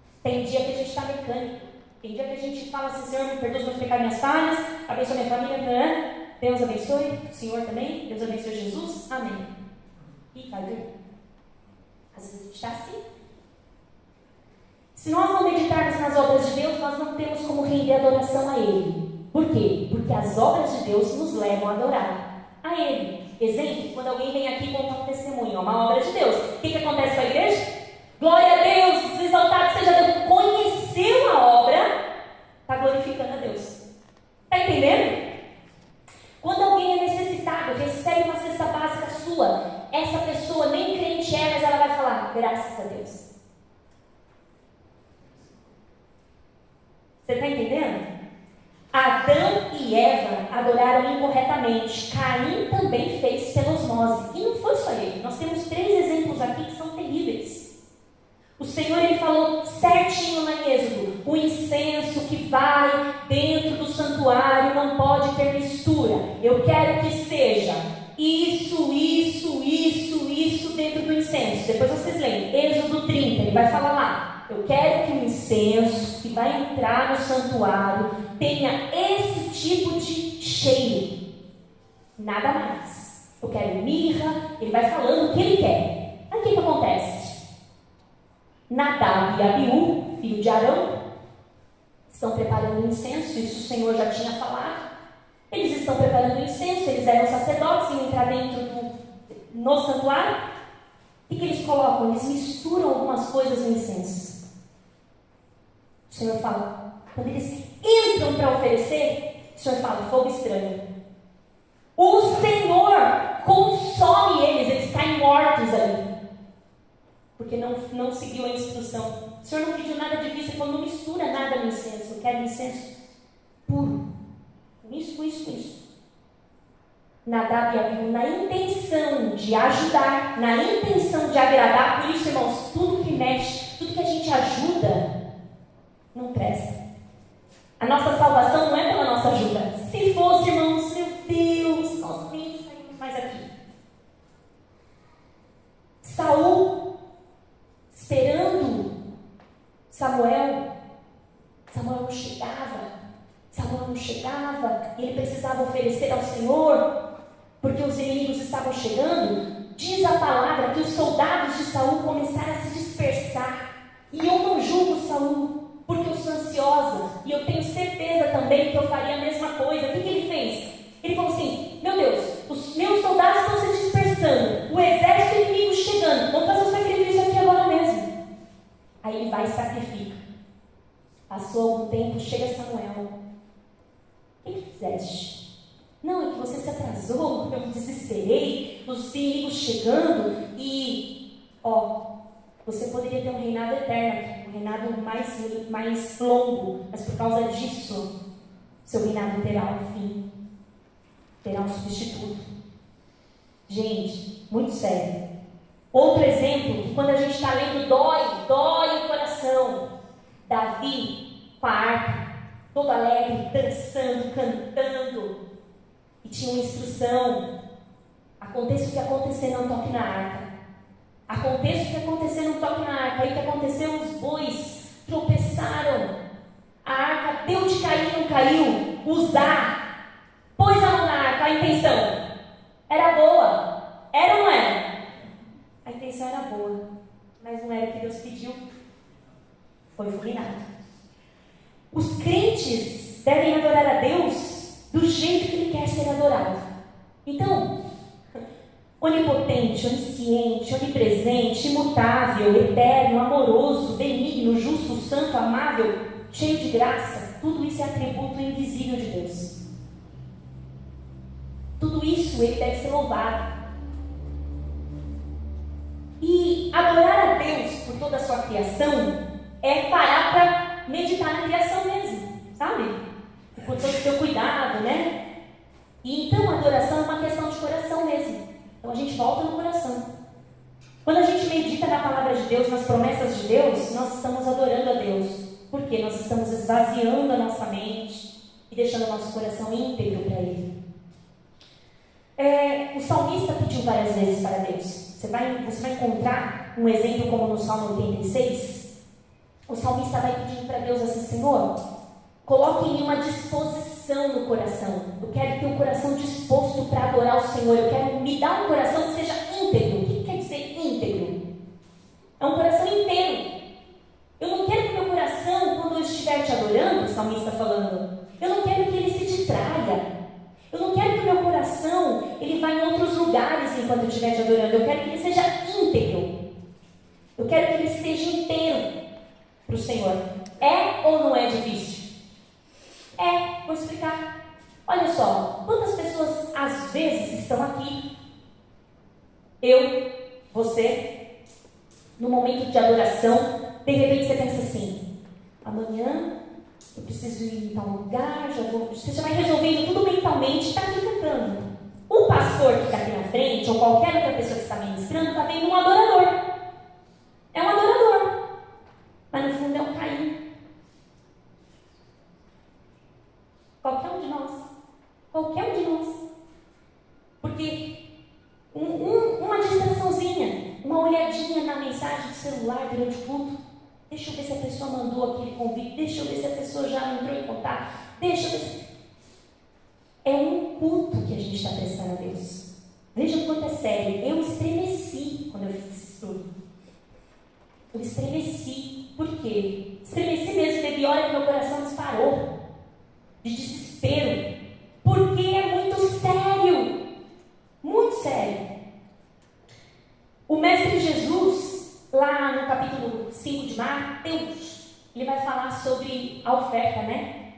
Tem dia que a gente está mecânico. Tem dia que a gente fala assim: Senhor, me perdoa os meus pecados e minhas falhas, abençoe minha família, né? Deus abençoe, o Senhor também, Deus abençoe Jesus, amém. E vai ver. Às vezes a gente está assim. Se nós não meditarmos nas obras de Deus, nós não temos como render adoração a Ele. Por quê? Porque as obras de Deus nos levam a adorar a Ele. Exemplo, quando alguém vem aqui contar um testemunho, é uma obra de Deus. O que acontece com a igreja? Glória a Deus, exaltado seja Deus. Conheceu a obra, está glorificando a Deus. Está entendendo? Quando alguém é necessitado, recebe uma cesta básica sua, essa pessoa nem crente é, mas ela vai falar: graças a Deus. Você está entendendo? Adão e Eva adoraram incorretamente. Caim também fez pela osmose. E não foi só ele. Nós temos 3 exemplos aqui que são terríveis. O Senhor, Ele falou certinho lá em Êxodo: o incenso que vai dentro do santuário não pode ter mistura. Eu quero que seja isso dentro do incenso. Depois vocês leem, Êxodo 30, Ele vai falar lá: eu quero que o incenso que vai entrar no santuário tenha esse tipo de cheiro. Nada mais. Eu quero mirra. Ele vai falando o que Ele quer. Aí o que acontece? Nadab e Abiú, filho de Arão, estão preparando o incenso. Isso o Senhor já tinha falado. Eles estão preparando o incenso. Eles eram sacerdotes, iam entrar no santuário. O que eles colocam? Eles misturam algumas coisas no incenso. O Senhor fala, quando eles entram para oferecer, o Senhor fala: fogo estranho. O Senhor consome eles caem mortos ali. Porque não seguiu a instrução. O Senhor não pediu nada de vista, ele falou: não mistura nada no incenso. Eu quero incenso puro. Isso. Nadab e Abiú, na intenção de ajudar, na intenção de agradar. Por isso, irmãos, tudo que mexe, tudo que a gente ajuda, não presta. A nossa salvação não é pela nossa ajuda. Se fosse, irmãos, meu Deus, nós nem saímos mais aqui. Saul, esperando Samuel não chegava, e ele precisava oferecer ao Senhor, porque os inimigos estavam chegando. Diz a palavra que os soldados de Saul começaram a se dispersar, e eu não julgo Saul, porque eu sou ansiosa, e eu tenho certeza também que eu faria a mesma coisa. O que ele fez? Ele falou assim: meu Deus, os meus soldados estão se dispersando, o exército inimigo chegando, vamos fazer o sacrifício aqui agora mesmo. Aí ele vai e sacrifica. Passou algum tempo, chega Samuel: o que fizeste? Não, é que você se atrasou, eu me desesperei, os inimigos chegando, e você poderia ter um reinado eterno, um reinado mais longo, mas por causa disso, seu reinado terá um fim, terá um substituto. Gente, muito sério. Outro exemplo, que quando a gente está lendo, dói o coração. Davi, com a harpa, todo alegre, dançando, cantando, e tinha uma instrução: aconteça o que acontecer, não toque na harpa. Aconteça o que acontecer, não toque na harpa. Aí o que aconteceu? Os bois tropeçaram, a harpa deu de cair, não caiu. Uzá pôs a mão na harpa. A intenção era boa, era ou não era? A intenção era boa, mas não era o que Deus pediu. Foi fulminado. Os crentes devem adorar a Deus do jeito que Ele quer ser adorado. Então, onipotente, onisciente, onipresente, imutável, eterno, amoroso, benigno, justo, santo, amável, cheio de graça, tudo isso é atributo invisível de Deus. Tudo isso Ele deve ser louvado. E adorar a Deus por toda a sua criação é parar para meditar na criação mesmo, sabe? Por todo o seu cuidado, né? E então a adoração é uma questão de coração mesmo. Então a gente volta no coração. Quando a gente medita na palavra de Deus, nas promessas de Deus, nós estamos adorando a Deus. Porque nós estamos esvaziando a nossa mente e deixando o nosso coração íntegro para Ele. O salmista pediu várias vezes para Deus. Você vai encontrar um exemplo como no Salmo 86, O salmista vai pedindo para Deus assim: Senhor, coloque em mim uma disposição no coração. Eu quero ter um coração disposto para adorar o Senhor. Eu quero me dar um coração que seja íntegro. O que quer dizer íntegro? É um coração inteiro. Eu não quero que o meu coração, quando eu estiver te adorando, o salmista está falando, eu não quero que ele se distraia. Eu não quero que o meu coração ele vá em outros lugares enquanto eu estiver te adorando. Eu quero que ele seja íntegro. Eu quero que ele esteja inteiro para o Senhor. É ou não é difícil? É, vou explicar. Olha só, quantas pessoas às vezes estão aqui, eu, você, no momento de adoração, de repente você pensa assim: amanhã eu preciso ir em tal lugar, você já vai resolvendo tudo mentalmente, está aqui cantando. O pastor que está aqui na frente, ou qualquer outra pessoa que está ministrando, está vendo um adorador. É um adorador, mas no fundo é um Caim. Qualquer um de nós. Qualquer um de nós. Porque uma distraçãozinha, uma olhadinha na mensagem do celular durante o culto. Deixa eu ver se a pessoa mandou aquele convite. Deixa eu ver se a pessoa já entrou em contato. Deixa eu ver se... É um culto que a gente está prestando a Deus. Veja o quanto é sério. Eu estremeci quando eu fiz esse estudo. Eu estremeci. Por quê? Estremeci mesmo. Teve hora que meu coração disparou. De desespero, porque é muito sério, muito sério. O Mestre Jesus, lá no capítulo 5 de Mateus, ele vai falar sobre a oferta, né?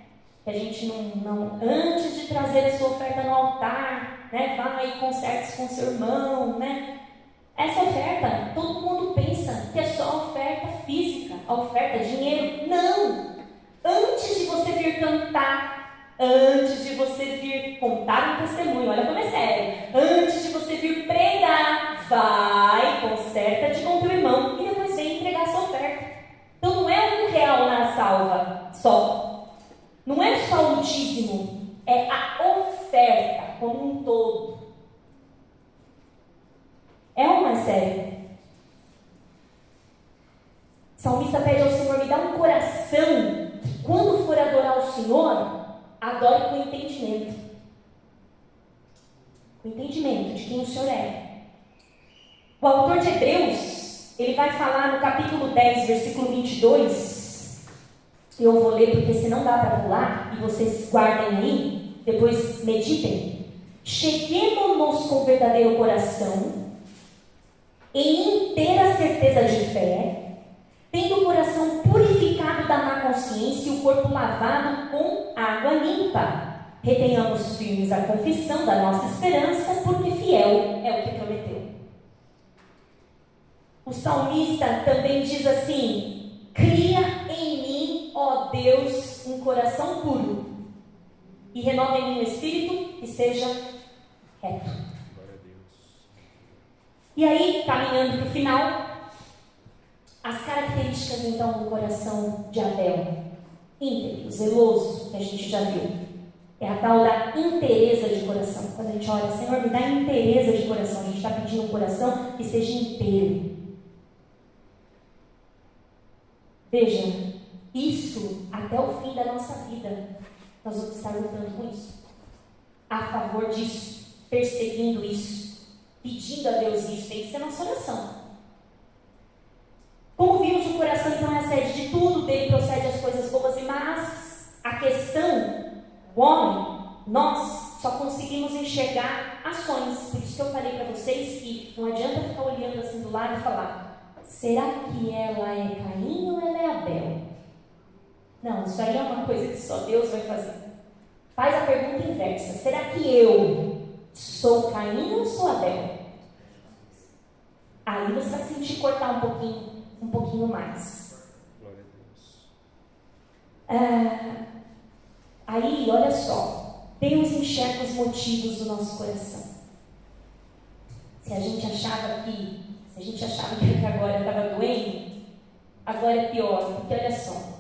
Que a gente não antes de trazer a sua oferta no altar, né? Vai e conserte com seu irmão, né? Essa oferta, todo mundo pensa que é só a oferta física, a oferta dinheiro. Não! Antes de você vir cantar, antes de você vir contar um testemunho, olha como é sério, antes de você vir pregar, vai, conserta-te com teu irmão e depois vem entregar a sua oferta. Então não é R$1 na salva só, não é só o dízimo, é a oferta como um todo. É ou não é sério? O salmista pede ao Senhor: me dá um coração que, quando for adorar o Senhor, adore com entendimento. Com entendimento de quem o Senhor é. O autor de Hebreus, ele vai falar no capítulo 10, versículo 22. Eu vou ler porque senão dá para pular, e vocês guardem aí, depois meditem. Cheguemo-nos com verdadeiro coração, em inteira certeza de fé, tendo o coração purificado da má consciência e o corpo lavado com água limpa. Retenhamos firmes a confissão da nossa esperança, porque fiel é o que prometeu. O salmista também diz assim: cria em mim, ó Deus, um coração puro, e renova em mim o espírito que seja reto. E aí, caminhando para o final, as características então do coração de Abel: íntegro, zeloso, que a gente já viu. É a tal da inteireza de coração. Quando a gente ora: Senhor, me dá inteireza de coração, a gente está pedindo um coração que seja inteiro. Veja, isso até o fim da nossa vida, nós vamos estar lutando com isso, a favor disso, perseguindo isso, pedindo a Deus isso. Tem que ser nossa oração. Como vimos, o coração então é a sede de tudo, dele procede as coisas boas e más. A questão, o homem, nós só conseguimos enxergar ações. Por isso que eu falei para vocês que não adianta ficar olhando assim do lado e falar: será que ela é Caim ou ela é Abel? Não, isso aí é uma coisa que só Deus vai fazer. Faz a pergunta inversa: será que eu sou Caim ou sou Abel? Aí você vai sentir cortar um pouquinho mais. Glória a Deus. Aí, olha só, Deus enxerga os motivos do nosso coração. Se a gente achava que agora estava doendo, agora é pior, porque olha só,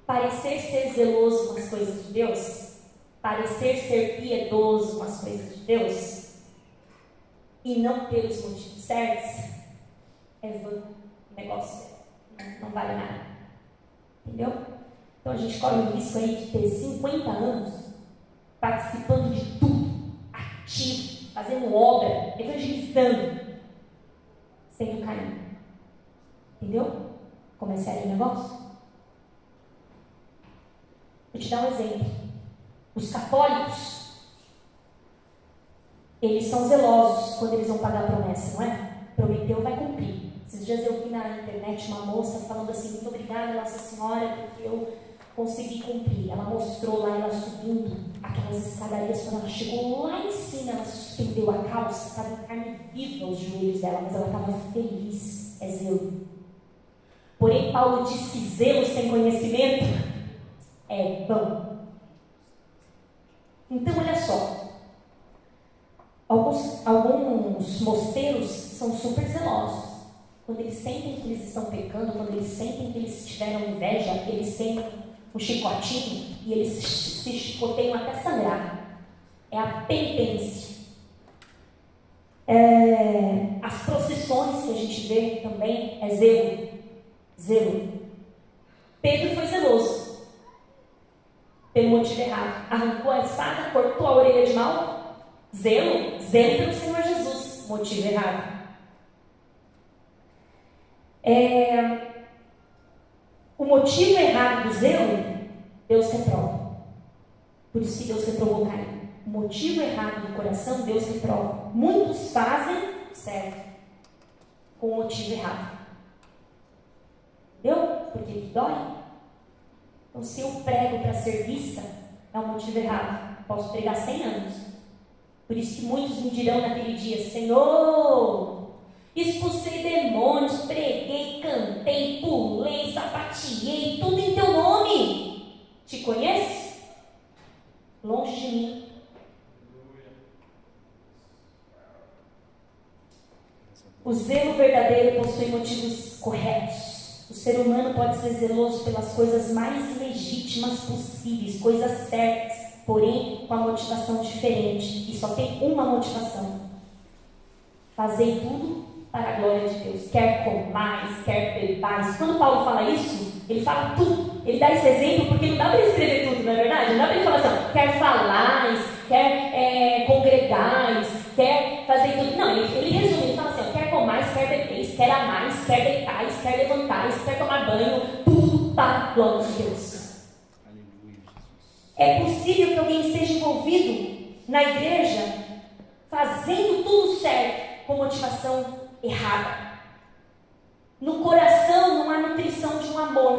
parecer ser zeloso com as coisas de Deus, parecer ser piedoso com as coisas de Deus, e não ter os motivos certos, é vã, negócio não vale nada. Entendeu? Então a gente corre o risco aí de ter 50 anos participando de tudo, ativo, fazendo obra, evangelizando, sem cair. Entendeu? Como é sério o negócio? Vou te dar um exemplo. Os católicos, eles são zelosos quando eles vão pagar a promessa, não é? Prometeu, vai cumprir. Esses dias eu vi na internet uma moça falando assim: muito obrigada, Nossa Senhora, porque eu consegui cumprir. Ela mostrou lá ela subindo aquelas escadarias. Quando ela chegou lá em cima, ela suspendeu a calça, estava em carne viva os joelhos dela, mas ela estava feliz. É zelo. Porém, Paulo diz que zelo sem conhecimento é vão. Então, olha só. Alguns mosteiros são super zelosos. Quando eles sentem que eles estão pecando, quando eles sentem que eles tiveram inveja, eles têm um chicotinho e eles se chicoteiam até sangrar. É a penitência. As procissões que a gente vê também é zelo. Zelo. Pedro foi zeloso pelo motivo errado. Arrancou a espada, cortou a orelha de mal. Zelo pelo Senhor Jesus. Motivo errado. O motivo errado do zelo, Deus reprova. Por isso que Deus reprovou Caim. O motivo errado do coração, Deus reprova. Muitos fazem certo com o motivo errado. Entendeu? Porque dói. Então, se eu prego para ser vista, é um motivo errado. Posso pregar 100 anos. Por isso que muitos me dirão naquele dia: Senhor, expulsei demônios, preguei, cantei, pulei, sapateei, tudo em teu nome. Te conheces? Longe de mim. O zelo verdadeiro possui motivos corretos. O ser humano pode ser zeloso pelas coisas mais legítimas possíveis, coisas certas, porém com a motivação diferente. E só tem uma motivação: fazer tudo para a glória de Deus. Quer comais, quer bebais. Quando Paulo fala isso, ele fala tudo. Ele dá esse exemplo porque não dá para ele escrever tudo, não é verdade? Não dá para ele falar assim: quer falais, quer congregais, quer fazer tudo. Não, ele resume, ele fala assim: quer comais, quer bebeis, quer amais, quer deitais, quer levantais, quer tomar banho, tudo para a glória de Deus. É possível que alguém esteja envolvido na igreja fazendo tudo certo com motivação errada. No coração não há nutrição de um amor.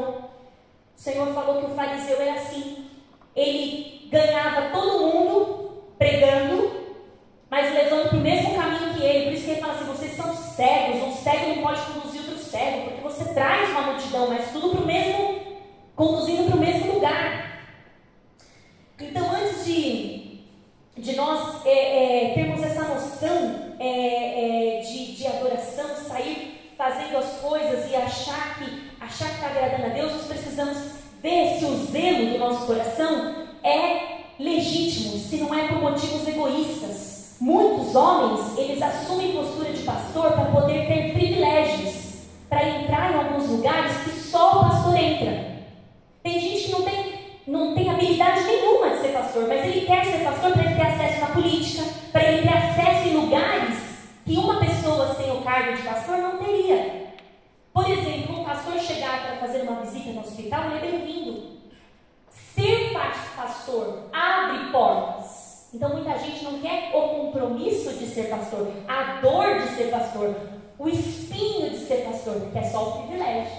O Senhor falou que o fariseu era assim. Ele ganhava todo mundo pregando, mas levando para o mesmo caminho que ele. Por isso que ele fala assim: vocês são cegos. Um cego não pode conduzir outro cego, porque você traz uma multidão, mas tudo para o mesmo, conduzindo para o mesmo lugar. Então, antes de nós termos essa noção de adoração, sair fazendo as coisas e achar que está agradando a Deus, nós precisamos ver se o zelo do nosso coração é legítimo, se não é por motivos egoístas. Muitos homens, eles assumem postura de pastor para poder ter privilégios, para entrar em alguns lugares que só o pastor entra. Tem gente que não tem habilidade nenhuma de ser pastor, mas ele quer ser pastor para ele ter acesso na política, para ele ter acesso em lugares que uma pessoa sem o cargo de pastor não teria. Por exemplo, um pastor chegar para fazer uma visita no hospital, ele é bem-vindo. Ser pastor abre portas. Então muita gente não quer o compromisso de ser pastor, a dor de ser pastor, o espinho de ser pastor, porque é só o privilégio.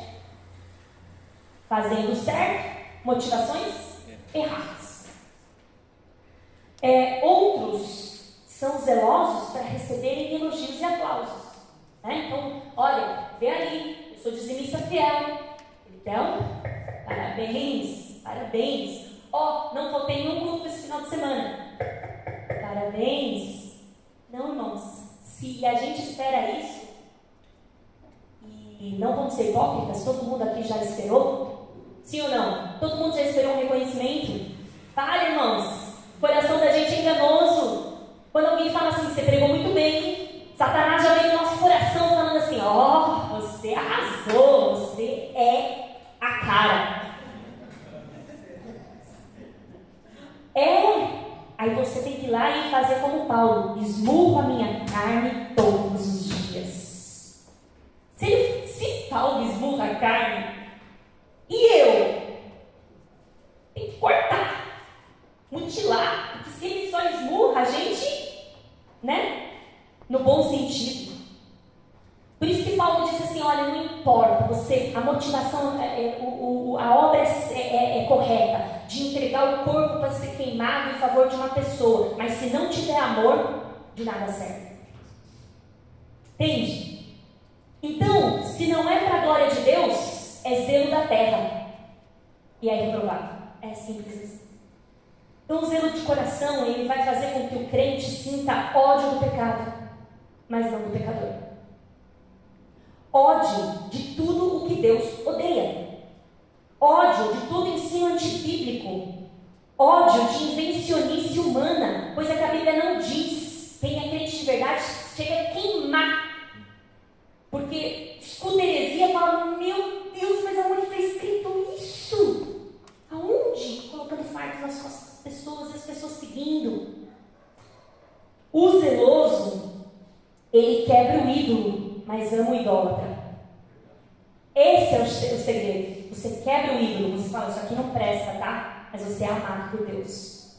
Fazendo certo, motivações erradas. Outros são zelosos para receberem elogios e aplausos. Então, olha, vê ali, eu sou dizimista fiel. Então, parabéns. Não faltei nenhum culto esse final de semana. Parabéns. Não, irmãos, se a gente espera isso, e não vamos ser hipócritas, todo mundo aqui já esperou? Sim ou não? Todo mundo já esperou um reconhecimento? Para, irmãos, o coração da gente é enganoso. Quando alguém fala assim: você pregou muito bem, Satanás já vem no nosso coração falando assim: você arrasou, você é a cara. carne. E eu? Tem que cortar, mutilar, porque se ele só esmurra a gente, né? No bom sentido. Por isso que Paulo disse assim, olha, não importa, a motivação, a obra é correta, de entregar o corpo para ser queimado em favor de uma pessoa, mas se não tiver amor, de nada serve. Entende? Então, se não é para a glória de Deus, é zelo da terra. E é reprovável. É simples assim. Então, o zelo de coração, ele vai fazer com que o crente sinta ódio do pecado, mas não do pecador. Ódio de tudo o que Deus odeia. Ódio de todo ensino antibíblico. Ódio de invencionice humana, coisa que a Bíblia não diz. Quem é crente de verdade chega a queimar. Porque escuta heresia e fala, meu Deus, mas aonde está escrito isso? Aonde? Colocando fardos nas costas das pessoas e as pessoas seguindo. O zeloso, ele quebra o ídolo, mas ama o idólatra. Esse é o segredo. Você quebra o ídolo, você fala, isso aqui não presta, tá? Mas você é amado por Deus.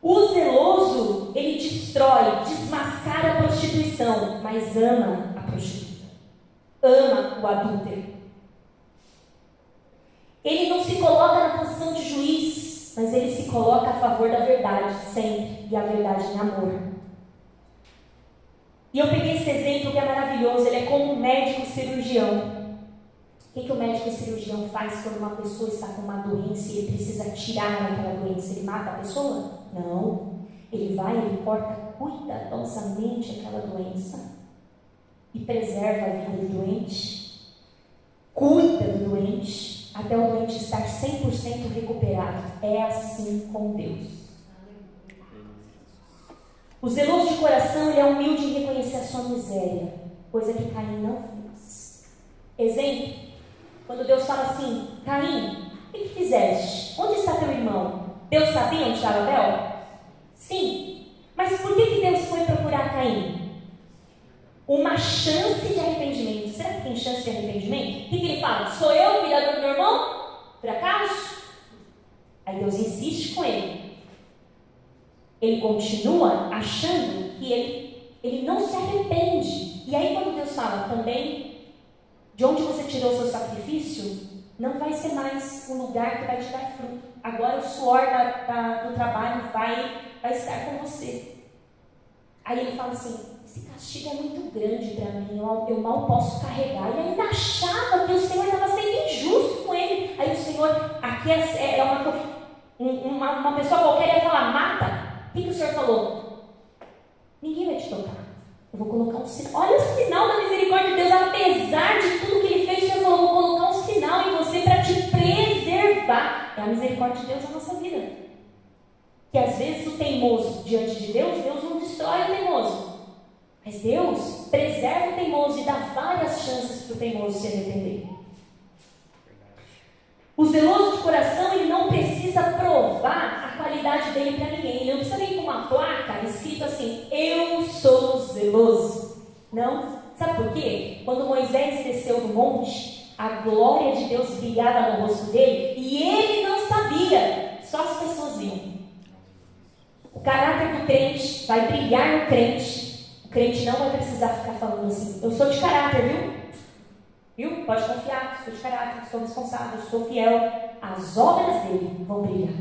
O zeloso, ele destrói, desmascara a prostituição, mas ama a prostituta. Ama o adúltero. Ele não se coloca na posição de juiz, mas ele se coloca a favor da verdade, sempre. E a verdade em amor. E eu peguei esse exemplo que é maravilhoso, ele é como um médico cirurgião. O que o médico cirurgião faz quando uma pessoa está com uma doença e ele precisa tirar aquela doença? Ele mata a pessoa? Não. Ele vai, ele corta cuidadosamente aquela doença e preserva a vida do doente, cuida do doente, até o doente estar 100% recuperado. É assim com Deus. O zeloso de coração, ele é humilde em reconhecer a sua miséria, coisa que Caim não fez. Exemplo, quando Deus fala assim, Caim, o que fizeste? Onde está teu irmão? Deus sabia onde estava Abel? Sim. Mas por que Deus foi procurar Caim? Uma chance de arrependimento. Será que tem chance de arrependimento? O que ele fala? Sou eu o cuidador do meu irmão? Por acaso? Aí Deus insiste com ele. Ele continua achando que ele não se arrepende. E aí quando Deus fala também, de onde você tirou o seu sacrifício, não vai ser mais um lugar que vai te dar fruto. Agora o suor do trabalho vai estar com você. Aí ele fala assim, esse castigo é muito grande para mim, eu mal posso carregar. E ainda achava que o Senhor estava sendo injusto com ele. Aí o Senhor, aqui uma pessoa qualquer ia falar, mata. O que o Senhor falou? Ninguém vai te tocar. Eu vou colocar um sinal. Olha o sinal da misericórdia de Deus. Apesar de tudo que Ele fez, o Senhor falou, vou colocar um sinal em você para te preservar. É a misericórdia de Deus na nossa vida. Que às vezes o teimoso diante de Deus não destrói o teimoso. Mas Deus preserva o teimoso e dá várias chances para o teimoso se arrepender. O zeloso de coração, ele não precisa provar a qualidade dele para ninguém. Ele não precisa vir com uma placa escrito assim, eu sou zeloso. Não. Sabe por quê? Quando Moisés desceu do monte, a glória de Deus brilhava no rosto dele e ele não sabia. Só as pessoas viam. O caráter do crente vai brilhar no crente. O crente não vai precisar ficar falando assim, eu sou de caráter, viu? Viu? Pode confiar, sou de caráter, sou responsável, sou fiel. As obras dele vão brilhar.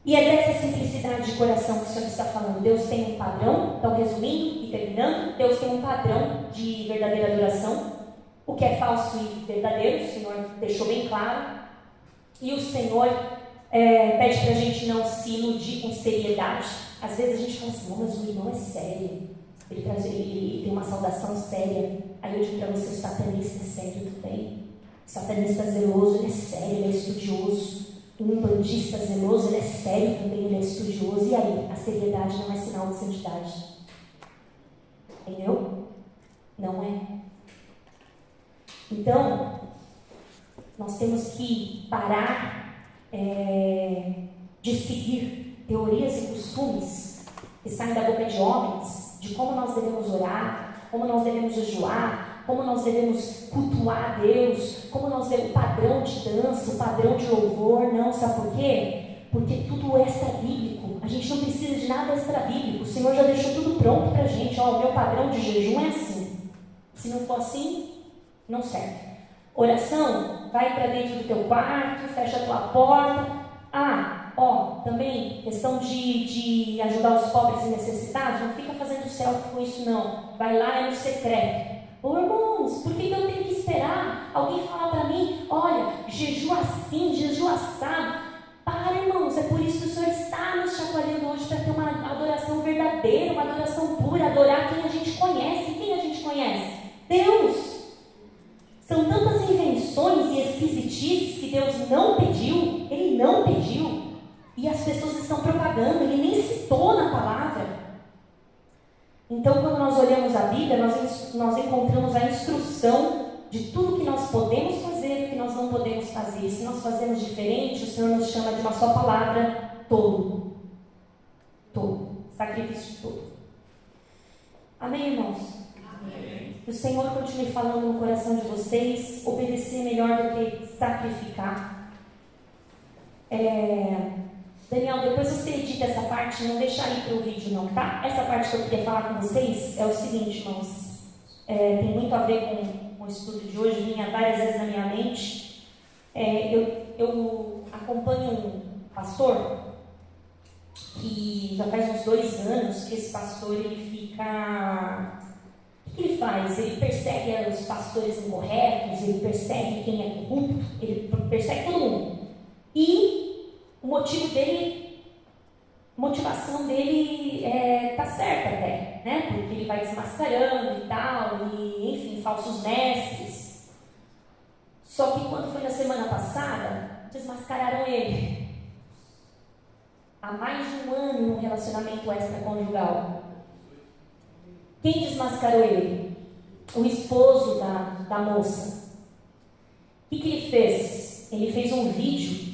E é dessa simplicidade de coração que o Senhor está falando. Deus tem um padrão, então resumindo e terminando, Deus tem um padrão de verdadeira adoração. O que é falso e verdadeiro, o Senhor deixou bem claro. E o Senhor pede para a gente não se iludir com seriedade. Às vezes a gente fala assim, não, mas o irmão é sério. Ele tem uma saudação séria. Aí eu digo para você, o satanista é sério também. O satanista zeloso, ele é sério, ele é estudioso. Um bandista zeloso, ele é sério também, ele é estudioso. E aí? A seriedade não é sinal de santidade. Entendeu? Não é. Então, nós temos que parar de seguir teorias e costumes que saem da boca de homens, de como nós devemos orar, como nós devemos jejuar, como nós devemos cultuar a Deus, como nós vemos o padrão de dança, o padrão de louvor. Não, sabe por quê? Porque tudo extra bíblico. A gente não precisa de nada extra bíblico. O Senhor já deixou tudo pronto para a gente. Ó, o meu padrão de jejum é assim. Se não for assim, não serve. Oração, vai para dentro do teu quarto, fecha a tua porta. Também questão de ajudar os pobres e necessitados. Não fica fazendo selfie com isso não. Vai lá, é no secreto. Ô irmãos, por que eu tenho que esperar alguém falar para mim, olha, jejua assim, jejua assado? Para, irmãos, é por isso que o Senhor está nos chacoalhando hoje para ter uma adoração verdadeira, uma adoração pura, adorar quem a gente conhece. Quem a gente conhece? Deus. São tantas invenções e esquisitices que Deus não pediu, Ele não pediu, e as pessoas estão propagando, Ele nem citou na palavra. Então, quando nós olhamos a Bíblia, nós encontramos a instrução de tudo que nós podemos fazer e o que nós não podemos fazer. Se nós fazemos diferente, o Senhor nos chama de uma só palavra: tolo. Tolo. Sacrifício de tolo. Amém, irmãos? Amém. Que o Senhor continue falando no coração de vocês. Obedecer melhor do que sacrificar. Daniel, depois você edita essa parte, não deixa aí para o vídeo não, tá? Essa parte que eu queria falar com vocês é o seguinte, irmãos. Tem muito a ver com o estudo de hoje, vinha várias vezes na minha mente. Eu acompanho um pastor que já faz uns 2 anos que esse pastor ele fica... O que ele faz? Ele persegue os pastores incorretos, ele persegue quem é corrupto, ele persegue todo mundo. E o motivação dele tá certa até, né? Porque ele vai desmascarando e tal, e enfim, falsos mestres. Só que quando foi na semana passada, desmascararam ele. Há mais de 1 ano em um relacionamento extraconjugal. Quem desmascarou ele? O esposo da moça. O que ele fez? Ele fez um vídeo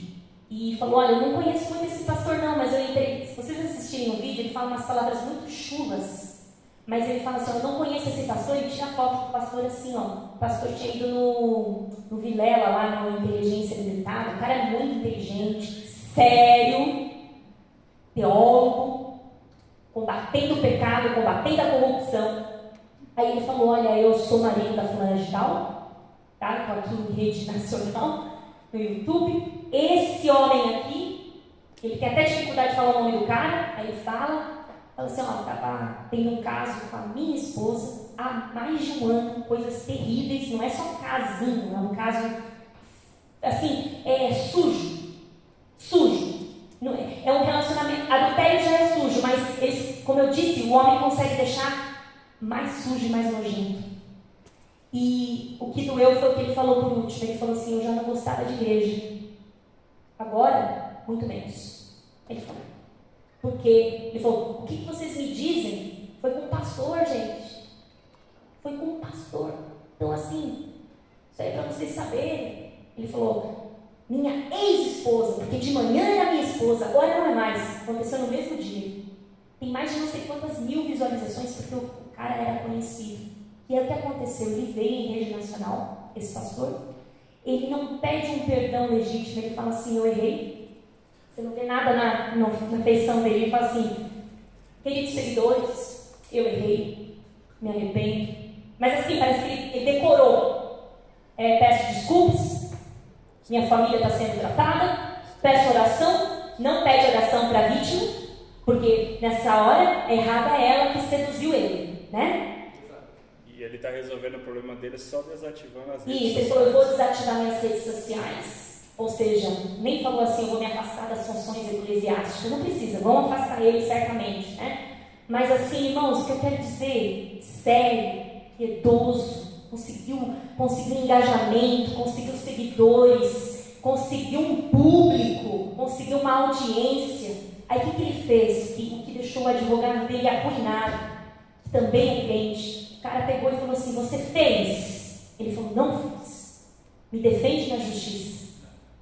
e falou, olha, eu não conheço muito esse pastor não, mas eu entrei. Se vocês assistirem no vídeo, ele fala umas palavras muito chulas. Mas ele fala assim, eu não conheço esse pastor, e tira a foto do pastor assim, ó. O pastor tinha ido no Vilela, lá na Inteligência Limitada. O cara é muito inteligente, sério, teólogo, combatendo o pecado, combatendo a corrupção. Aí ele falou, olha, eu sou marido da fulana de tal, tá? Estou aqui em rede nacional, no YouTube. Esse homem aqui, ele tem até dificuldade de falar o nome do cara, aí ele fala assim, ó, estava tendo um caso com a minha esposa há mais de 1 ano, coisas terríveis, não é só casinho, é um caso, assim, sujo. Não é um relacionamento, adultério já é sujo, mas como eu disse, o homem consegue deixar mais sujo e mais nojento. E o que doeu foi o que ele falou por último. Ele falou assim, eu já não gostava de igreja. Agora, muito menos. Ele falou. Porque, ele falou, o que vocês me dizem foi com o pastor, gente. Foi com o pastor. Então, assim, isso aí é para vocês saberem. Ele falou, minha ex-esposa, porque de manhã era minha esposa, agora não é mais. Aconteceu no mesmo dia. Tem mais de não sei quantas 1000 visualizações, porque o cara era conhecido. E aí o que aconteceu? Ele veio em rede nacional, esse pastor. Ele não pede um perdão legítimo, ele fala assim, eu errei. Você não vê nada na feição dele, ele fala assim, queridos seguidores, eu errei, me arrependo. Mas assim, parece que ele decorou. Peço desculpas, minha família está sendo tratada, peço oração, não pede oração para a vítima, porque nessa hora, errada é ela que seduziu ele, né? E ele está resolvendo o problema dele só desativando as redes sociais. Isso, ele falou, eu vou desativar minhas redes sociais. Ou seja, nem falou assim, eu vou me afastar das funções eclesiásticas. Não precisa, vão afastar ele certamente, né? Mas assim, irmãos, o que eu quero dizer, sério, piedoso, conseguiu engajamento, conseguiu seguidores, conseguiu um público, conseguiu uma audiência. Aí o que ele fez? O que deixou o advogado dele arruinado, que também é crente. O cara pegou e falou assim, você fez? Ele falou, não fiz. Me defende na justiça.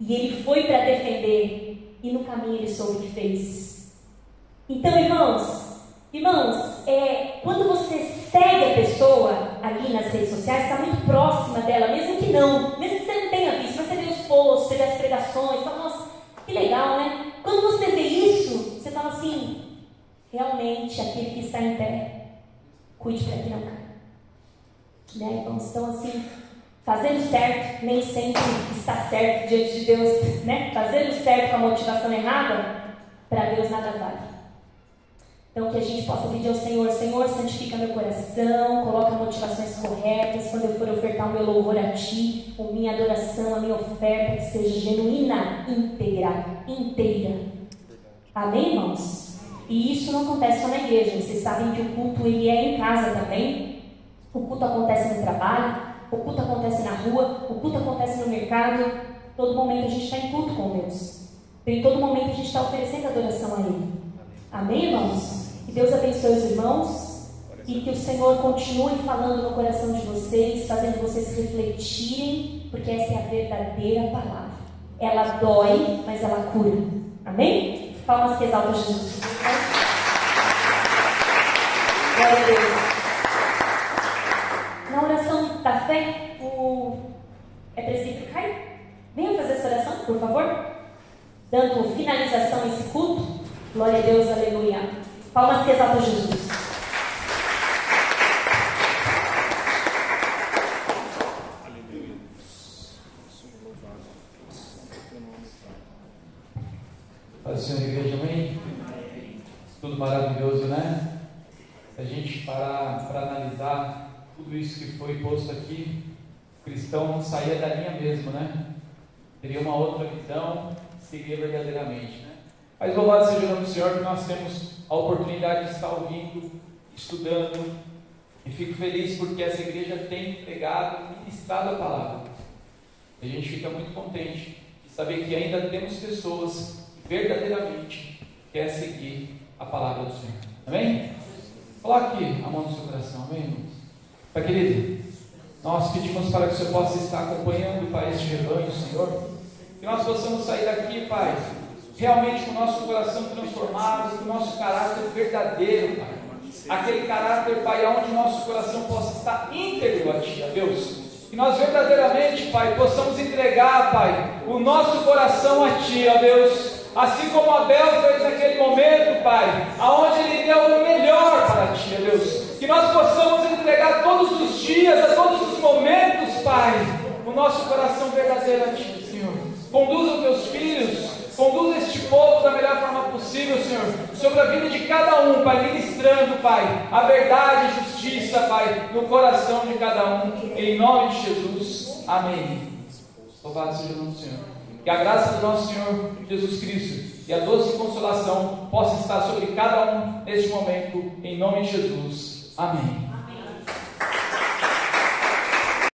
E ele foi para defender. E no caminho ele soube que fez. Então, irmãos, quando você segue a pessoa, ali nas redes sociais, está muito próxima dela, mesmo que você não tenha visto, mas você vê os posts, você vê as pregações, fala, nossa, que legal, né? Quando você vê isso, você fala assim, realmente aquele que está em pé, cuide para que não caia. Né, irmãos? Então, assim, fazendo certo nem sempre está certo diante de Deus, né? Fazendo certo com a motivação errada, para Deus nada vale. Então, que a gente possa pedir ao Senhor, Senhor, santifica meu coração, coloca motivações corretas, quando eu for ofertar o meu louvor a Ti, a minha adoração, a minha oferta, que seja genuína, inteira. Amém, irmãos? E isso não acontece só na igreja, vocês sabem que o culto ele é em casa também, o culto acontece no trabalho, o culto acontece na rua, o culto acontece no mercado, todo momento a gente está em culto com Deus, em todo momento a gente está oferecendo adoração a Ele. Amém, irmãos? Que Deus abençoe os irmãos e que o Senhor continue falando no coração de vocês, fazendo vocês refletirem, porque essa é a verdadeira palavra. Ela dói, mas ela cura. Amém? Palmas que exaltam Jesus. Glória a Deus. Na oração da fé, é presbítero Caio? Venha fazer essa oração, por favor. Dando finalização a esse culto. Glória a Deus, aleluia. Palmas que exaltam Jesus. Aleluia. Paz do Senhor, igreja, amém? Tudo maravilhoso, né? Se a gente parar para analisar tudo isso que foi posto aqui, o cristão não saía da linha mesmo, né? Teria uma outra visão, seguir verdadeiramente, né? Mas louvado seja o nome do Senhor que nós temos a oportunidade de estar ouvindo, estudando, e fico feliz porque essa igreja tem pregado e ministrado a palavra. A gente fica muito contente de saber que ainda temos pessoas que verdadeiramente querem seguir a palavra do Senhor. Amém? Coloque a mão no seu coração, amém, irmãos? Pai querido, nós pedimos para que o Senhor possa estar acompanhando, Pai, este rebanho, Senhor, que nós possamos sair daqui, Pai, realmente com o nosso coração transformado, com o nosso caráter verdadeiro, Pai. Aquele caráter, Pai, onde o nosso coração possa estar íntegro a Ti, a Deus. Que nós verdadeiramente, Pai, possamos entregar, Pai, o nosso coração a Ti, ó Deus. Assim como Abel fez naquele momento, Pai, aonde ele deu o melhor para Ti, ó Deus. Que nós possamos entregar todos os dias, a todos os momentos, Pai, o nosso coração verdadeiro a Ti, Senhor. Conduza os Teus filhos. Conduza este povo da melhor forma possível, Senhor, sobre a vida de cada um, Pai, ministrando, Pai, a verdade e justiça, Pai, no coração de cada um, em nome de Jesus, amém. Louvado seja o nome do Senhor. Que a graça do nosso Senhor Jesus Cristo e a doce consolação possa estar sobre cada um neste momento, em nome de Jesus, amém.